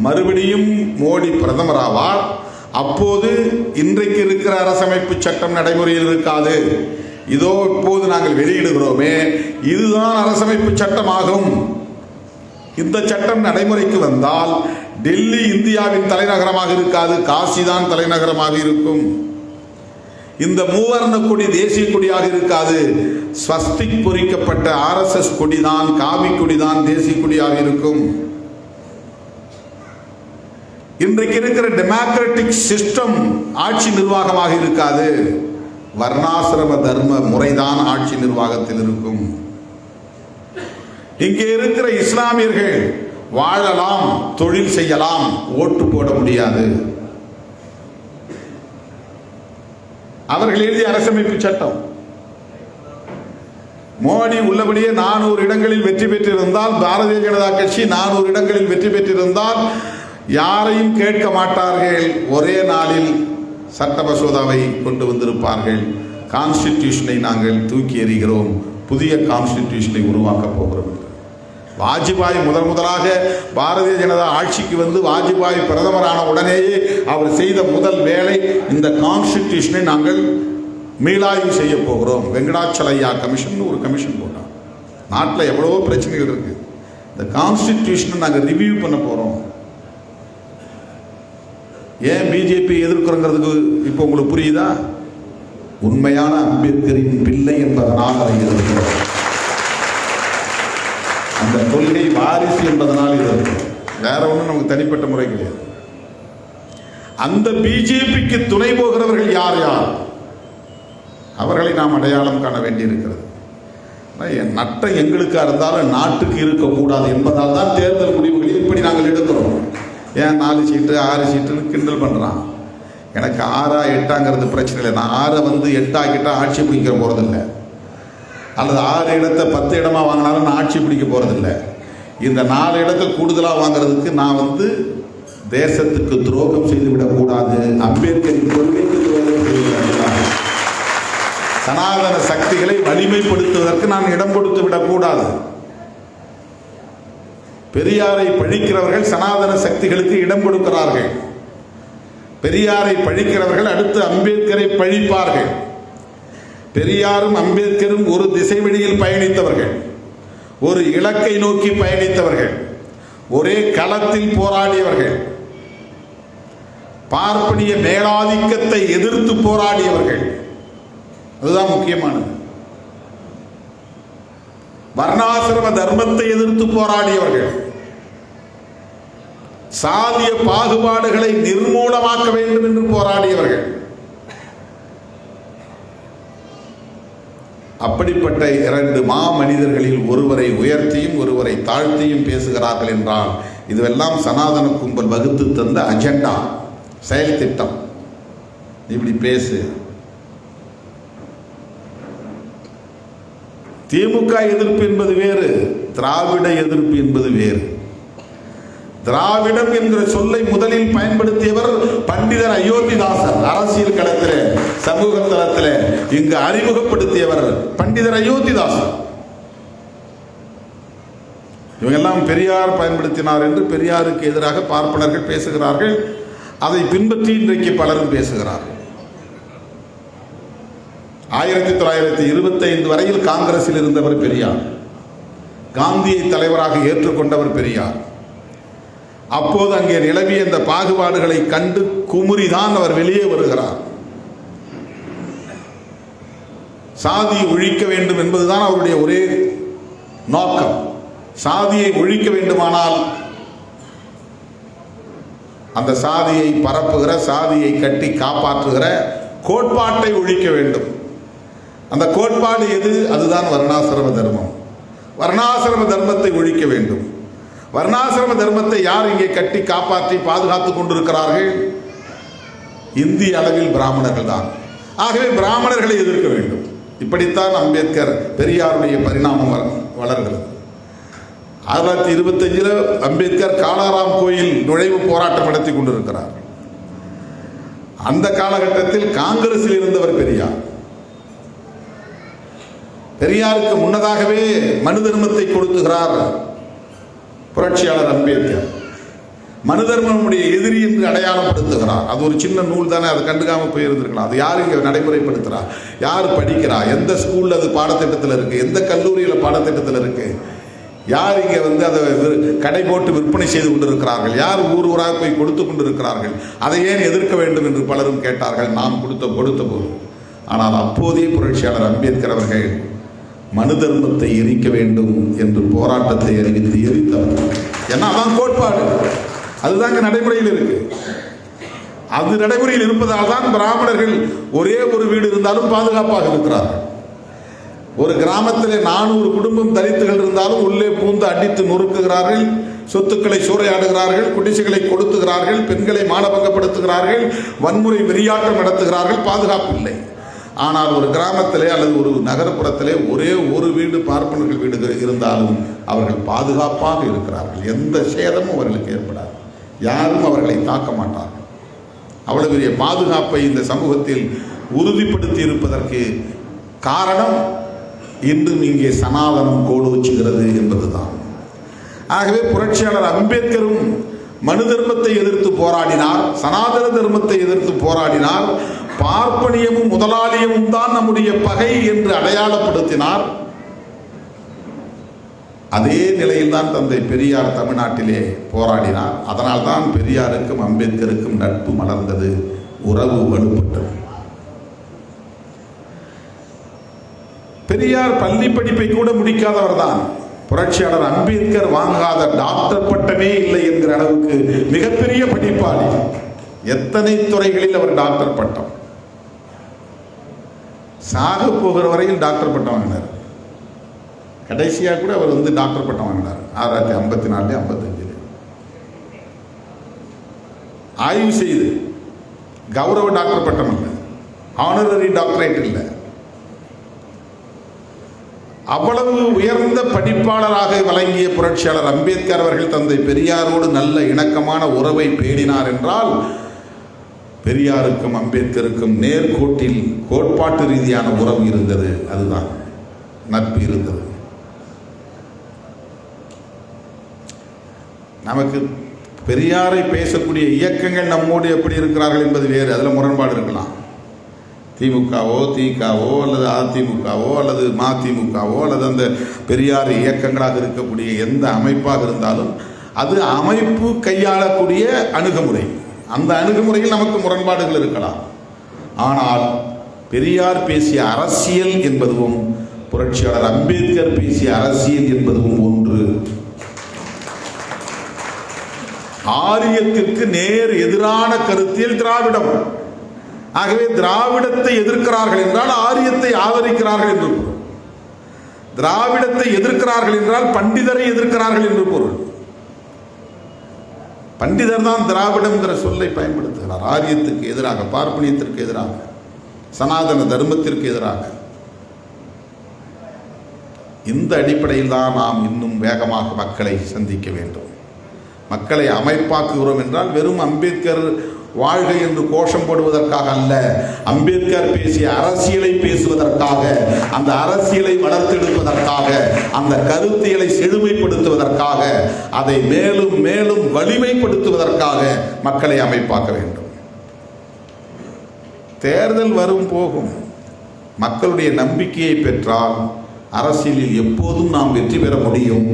மறுபடியும் மோடி பிரதமராவார், அப்போது இன்றைக்கு இருக்கிற அரசமைப்பு சட்டம் நடைமுறையில் இருக்காது, இதோ இப்போது நாங்கள் வெளியிடுகிறோமே இதுதான் அரசமைப்பு சட்டமாகும். இந்த சட்டம் நடைமுறைக்கு வந்தால் டெல்லி இந்தியாவின் தலைநகரமாக இருக்காது, காசி தான் தலைநகரமாக இருக்கும். இந்த மூவர்ண கொடி தேசிய கொடியாக இருக்காது, ஸ்வஸ்திக் பொறிக்கப்பட்ட RSS கொடிதான், காவி கொடிதான் தேசிய கொடியாக இருக்கும். இன்றைக்கு இருக்கிற டெமோக்ராட்டிக் சிஸ்டம் ஆட்சி நிர்வாகமாக இருக்காது, வர்ணாசிரம தர்ம முறைதான் ஆட்சி நிர்வாகத்தில் இருக்கும். இங்கே இருக்கிற இஸ்லாமியர்கள் வாழலாம், தொழில் செய்யலாம், ஓட்டு போட முடியாது. அவர்கள் எழுதிய அரசமைப்பு சட்டம். மோடி உள்ளபடியே 400 இடங்களில் வெற்றி பெற்றிருந்தால், பாரதிய ஜனதா கட்சி 400 இடங்களில் வெற்றி பெற்றிருந்தால் யாரையும் கேட்க மாட்டார்கள், ஒரே நாளில் சட்ட மசோதாவை கொண்டு வந்திருப்பார்கள். கான்ஸ்டிடியூஷனை நாங்கள் தூக்கி எறிகிறோம், புதிய கான்ஸ்டிடியூஷனை உருவாக்கப் போகிறோம். வாஜ்பாய் முதலாக பாரதிய ஜனதா ஆட்சிக்கு வந்து வாஜ்பாய் பிரதமரான உடனேயே அவர் செய்த முதல் வேலை, இந்த கான்ஸ்டிடியூஷனை நாங்கள் மீளாய்வு செய்ய போகிறோம். வெங்கடாச்சலையா கமிஷன் ஒரு கமிஷன் போட்டார். நாட்டில் எவ்வளவோ பிரச்சனைகள் இருக்கு, இந்த கான்ஸ்டிடியூஷனை நாங்கள் ரிவ்யூ பண்ண போகிறோம். ஏன் பிஜேபி எதிர்க்கிறோங்கிறதுக்கு இப்போ உங்களுக்கு புரியுதா? உண்மையான அம்பேத்கரின் பிள்ளை என்பதனால் அதை எதிர்க்கிறோம். அந்த கொள்கை வாரிசு என்பதனால் இது வேற ஒன்றும் நமக்கு தனிப்பட்ட முறை கிடையாது. அந்த பிஜேபிக்கு துணை போகிறவர்கள் யார் யார் அவர்களை நாம் அடையாளம் காண வேண்டியிருக்கிறது. நட்டம் எங்களுக்கா இருந்தாலும் நாட்டுக்கு இருக்கக்கூடாது என்பதால் தான் தேர்தல் முடிவுகளில் இப்படி நாங்கள் எடுக்கிறோம். ஏன் 4 சீட்டு 6 சீட்டுன்னு கிண்டல் பண்ணுறான். எனக்கு 6 8 பிரச்சனை இல்லை. நான் 6 வந்து 8 ஆக்கிட்டா ஆட்சி பிடிக்கிற போகிறதில்லை, அல்லது 6 இடத்தை 10 இடமா வாங்கினாலும் நான் ஆட்சி பிடிக்க போகிறதில்லை. இந்த 4 இடத்தை கூடுதலாக வாங்கிறதுக்கு நான் வந்து தேசத்துக்கு துரோகம் செய்துவிடக்கூடாது, அம்பேத்கரின் கொள்கைக்கு துரோகம் செய்துவிடக்கூடாது, சனாதன சக்திகளை வலிமைப்படுத்துவதற்கு நான் இடம் கொடுத்து விடக்கூடாது. பெரியாரை பழிக்கிறவர்கள் சனாதன சக்திகளுக்கு இடம் கொடுக்கிறார்கள். பெரியாரை பழிக்கிறவர்கள் அடுத்து அம்பேத்கரை பழிப்பார்கள். பெரியாரும் அம்பேத்கரும் ஒரு திசை வழியில் பயணித்தவர்கள், ஒரு இலக்கை நோக்கி பயணித்தவர்கள், ஒரே களத்தில் போராடியவர்கள், பார்ப்பனிய மேலாதிக்கத்தை எதிர்த்து போராடியவர்கள். அதுதான் முக்கியமானது. வர்ணாசிரம தர்மத்தை எதிர்த்து போராடியவர்கள், சாதிய பாகுபாடுகளை நிர்மூலமாக்க வேண்டும் என்று போராடியவர்கள். அப்படிப்பட்ட 2 மாமனிதர்களில் ஒருவரை உயர்த்தியும் ஒருவரை தாழ்த்தியும் பேசுகிறார்கள் என்றால் இதுவெல்லாம் சனாதன கும்பல் வகுத்து தந்த அஜெண்டா, செயல் திட்டம். இப்படி பேசு. திமுக எதிர்ப்பு என்பது வேறு, திராவிட எதிர்ப்பு என்பது வேறு. திராவிடம் என்கிற சொல்லை முதலில் பயன்படுத்தியவர் பண்டிதர் அயோத்திதாசர். அரசியல் களத்தில், சமூக தளத்தில் இங்கு அறிமுகப்படுத்தியவர் பண்டிதர் அயோத்திதாசர். இவங்கெல்லாம் பெரியார் பயன்படுத்தினார் என்று பெரியாருக்கு எதிராக பார்ப்பனர்கள் பேசுகிறார்கள். அதை பின்பற்றி இன்றைக்கு பலரும் பேசுகிறார்கள். 1925 வரையில் காங்கிரஸில் இருந்தவர் பெரியார். காந்தியை தலைவராக ஏற்றுக்கொண்டவர் பெரியார். அப்போது அங்கே நிலவிய இந்த பாகுபாடுகளை கண்டு குமுறிதான் அவர் வெளியே வருகிறார். சாதியை ஒழிக்க வேண்டும் என்பதுதான் அவருடைய ஒரே நோக்கம். சாதியை ஒழிக்க வேண்டுமானால் அந்த சாதியை பரப்புகிற, சாதியை கட்டி காப்பாற்றுகிற கோட்பாட்டை ஒழிக்க வேண்டும். அந்த கோட்பாடு எது? அதுதான் வர்ணாசிரம தர்மம். வர்ணாசிரம தர்மத்தை ஒழிக்க வேண்டும். வர்ணாசிரம தர்மத்தை யார் இங்கே கட்டி காப்பாற்றி பாதுகாத்துக் கொண்டிருக்கிறார்கள்? இந்திய அளவில் பிராமணர்கள் தான். ஆகவே பிராமணர்களை எதிர்க்க வேண்டும். இப்படித்தான் அம்பேத்கர் பெரியாருடைய பரிணாமம் வளர்கிறது. 1925 அம்பேத்கர் காலாராம் கோயில் நுழைவு போராட்டம் நடத்தி கொண்டிருக்கிறார். அந்த காலகட்டத்தில் காங்கிரஸில் இருந்தவர் பெரியார். பெரியாருக்கு முன்னதாகவே மனு தர்மத்தை கொடுத்துகிறார் புரட்சியாளர் அம்பேத்கர். மனு தர்மனுடைய எதிரி என்று அடையாளப்படுத்துகிறார். அது ஒரு சின்ன நூல் தானே, அதை கண்டுக்காம போயிருந்திருக்கலாம். அது யார் இங்கே நடைமுறைப்படுத்துகிறா, யார் படிக்கிறா, எந்த ஸ்கூலில் அது பாடத்திட்டத்தில் இருக்கு, எந்த கல்லூரியில் பாடத்திட்டத்தில் இருக்கு, யார் இங்கே வந்து அதை கடை போட்டு விற்பனை செய்து கொண்டிருக்கிறார்கள், யார் ஊர் ஊராக போய் கொடுத்து கொண்டிருக்கிறார்கள், அதை ஏன் எதிர்க்க வேண்டும் என்று பலரும் கேட்டார்கள். நாம் கொடுத்த போது. ஆனால் அப்போதே புரட்சியாளர் அம்பேத்கர் அவர்கள் மனு தர்மத்தை எரிக்க வேண்டும் என்று போராட்டத்தை அறிவித்து எரித்தவர். ஏன்னா அதான் கோட்பாடு, அதுதாங்க நடைமுறையில் இருக்கு. அது நடைமுறையில் இருப்பதால் தான் பிராமணர்கள் ஒரே ஒரு வீடு இருந்தாலும் பாதுகாப்பாக இருக்கிறார்கள். ஒரு கிராமத்தில் 400 குடும்பம் தலித்துகள் இருந்தாலும் உள்ளே பூந்து அடித்து நொறுக்குகிறார்கள், சொத்துக்களை சூறையாடுகிறார்கள், குடிசைகளை கொடுத்துகிறார்கள், பெண்களை மானபங்கப்படுத்துகிறார்கள், வன்முறை வெறியாட்டம் நடத்துகிறார்கள். பாதுகாப்பு இல்லை. ஆனால் ஒரு கிராமத்திலே அல்லது ஒரு நகர்ப்புறத்திலே ஒரே ஒரு வீடு பார்ப்பனர்கள் வீடு இருந்தாலும் அவர்கள் பாதுகாப்பாக இருக்கிறார்கள். எந்த சேதமும் அவர்களுக்கு ஏற்படாது. யாரும் அவர்களை தாக்க மாட்டார்கள். அவ்வளவு பெரிய பாதுகாப்பை இந்த சமூகத்தில் உறுதிப்படுத்தி இருப்பதற்கு காரணம் இன்றும் இங்கே சனாதனம் கோலோச்சுகிறது என்பதுதான். ஆகவே புரட்சியாளர் அம்பேத்கரும் மனு தர்மத்தை எதிர்த்து போராடினார், சனாதன தர்மத்தை எதிர்த்து போராடினார். பார்ப்பனியமும் முதலாளியமும் தான் நம்முடைய பகை என்று அடையாளப்படுத்தினார். அதே நிலையில் தான் தந்தை பெரியார் தமிழ்நாட்டிலே போராடினார். அதனால் தான் பெரியாருக்கும் அம்பேத்கருக்கும் நட்பு மலர்ந்தது, உறவு வலுப்பட்டது. பெரியார் பள்ளி படிப்பை கூட முடிக்காதவர் தான். புரட்சியாளர் அம்பேத்கர் வாங்காத டாக்டர் பட்டமே இல்லை என்கிற அளவுக்கு மிகப்பெரிய படிப்பாளி. எத்தனை துறைகளில் அவர் டாக்டர் பட்டம், சாக போகிற வரையில் டாக்டர் பட்டம் வாங்கினார். கடைசியாக கூட அவர் டாக்டர் பட்டம் வாங்கினார் 1954 55 ஆய்வு செய்து. கௌரவ டாக்டர் பட்டம் இல்லை, ஆனரரி டாக்டரேட் இல்லை. அவ்வளவு உயர்ந்த படிப்பாளராக விளங்கிய புரட்சியாளர் அம்பேத்கர் அவர்கள் தந்தை பெரியாரோடு நல்ல இணக்கமான உறவை பேணினார் என்றால் பெரியாருக்கும் அம்பேத்கருக்கும் நேர்கோட்டில் கோட்பாட்டு ரீதியான உறவு இருந்தது. அதுதான் நட்பு இருந்தது. நமக்கு பெரியாரை பேசக்கூடிய இயக்கங்கள் நம்மோடு எப்படி இருக்கிறார்கள் என்பது வேறு, அதில் முரண்பாடு இருக்கலாம். திமுகவோ திகாவோ அல்லது அதிமுகவோ அல்லது மதிமுகவோ அல்லது அந்த பெரியார் இயக்கங்களாக இருக்கக்கூடிய எந்த அமைப்பாக இருந்தாலும் அது அமைப்பு கையாளக்கூடிய அணுகுமுறை. அந்த அணுகுமுறையில் நமக்கு முரண்பாடுகள் இருக்கலாம். ஆனால் பெரியார் பேசிய அரசியல் என்பதும் புரட்சியாளர் அம்பேத்கர் பேசிய அரசியல் என்பதும் ஒன்று. ஆரியத்திற்கு நேர் எதிரான கருத்தியல் திராவிடம். ஆகவே திராவிடத்தை எதிர்க்கிறார்கள் என்றால் ஆரியத்தை ஆதரிக்கிறார்கள் என்று பொருள். திராவிடத்தை எதிர்க்கிறார்கள் என்றால் பண்டிதரை எதிர்க்கிறார்கள் என்று பொருள். பண்டிதர் தான் திராவிடம் என்கிற சொல்லை பயன்படுத்துகிறார். ஆரியத்துக்கு எதிராக, பார்ப்பனியத்திற்கு எதிராக, சனாதன தர்மத்திற்கு எதிராக. இந்த அடிப்படையில் தான் நாம் இன்னும் வேகமாக மக்களை சந்திக்க வேண்டும். மக்களை அமைப்பாக்குகிறோம் என்றால் வெறும் அம்பேத்கர் வாழ்க என்று கோஷம் போடுவதற்காக அல்ல, அம்பேத்கர் பேசிய அரசியலை பேசுவதற்காக, அந்த அரசியலை வளர்த்தெடுப்பதற்காக, அந்த கருத்தியலை செழுமைப்படுத்துவதற்காக, அதை மேலும் மேலும் வலிமைப்படுத்துவதற்காக மக்களை அமைப்பாக்க வேண்டும். தேர்தல் வரும் போகும். மக்களுடைய நம்பிக்கையை பெற்றால் அரசியலில் எப்போதும் நாம் வெற்றி பெற முடியும்,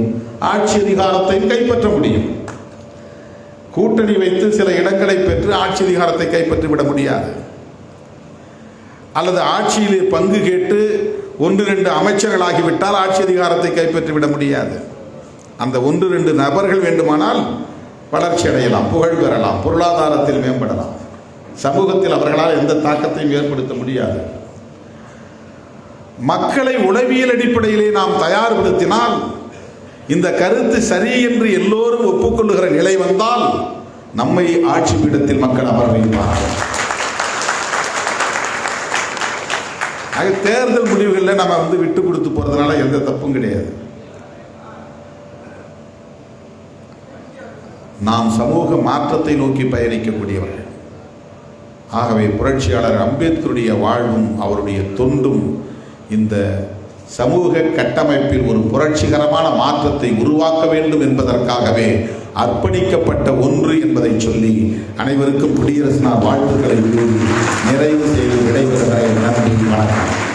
ஆட்சி அதிகாரத்தை கைப்பற்ற முடியும். கூட்டணி வைத்து சில இடங்களை பெற்று ஆட்சி அதிகாரத்தை கைப்பற்றிவிட முடியாது. அல்லது ஆட்சியிலே பங்கு கேட்டு 1-2 அமைச்சர்களாகிவிட்டால் ஆட்சி அதிகாரத்தை கைப்பற்றிவிட முடியாது. அந்த 1-2 நபர்கள் வேண்டுமானால் வளர்ச்சி அடையலாம், புகழ் பெறலாம், பொருளாதாரத்தில் மேம்படலாம். சமூகத்தில் அவர்களால் எந்த தாக்கத்தையும் ஏற்படுத்த முடியாது. மக்களை உளவியல் அடிப்படையிலே நாம் தயார்படுத்தினால், இந்த கருத்து சரி என்று எல்லோரும் ஒப்புக்கொள்ளுகிற நிலை வந்தால் நம்மை ஆட்சி பீடத்தில் மக்கள் அமர வைப்பார்கள். தேர்தல் முடிவுகளில் நம்ம விட்டு கொடுத்து போறதுனால எந்த தப்பும் கிடையாது. நாம் சமூக மாற்றத்தை நோக்கி பயணிக்கக்கூடியவர்கள். ஆகவே புரட்சியாளர் அம்பேத்கருடைய வாழ்வும் அவருடைய தொண்டும் இந்த சமூக கட்டமைப்பில் ஒரு புரட்சிகரமான மாற்றத்தை உருவாக்க வேண்டும் என்பதற்காகவே அர்ப்பணிக்கப்பட்ட ஒன்று என்பதை சொல்லி அனைவருக்கும் குடியரசு நாள் வாழ்த்துக்களை கூறி நிறைவு செய்து விடைபெறுகிறேன். நன்றி, வணக்கம்.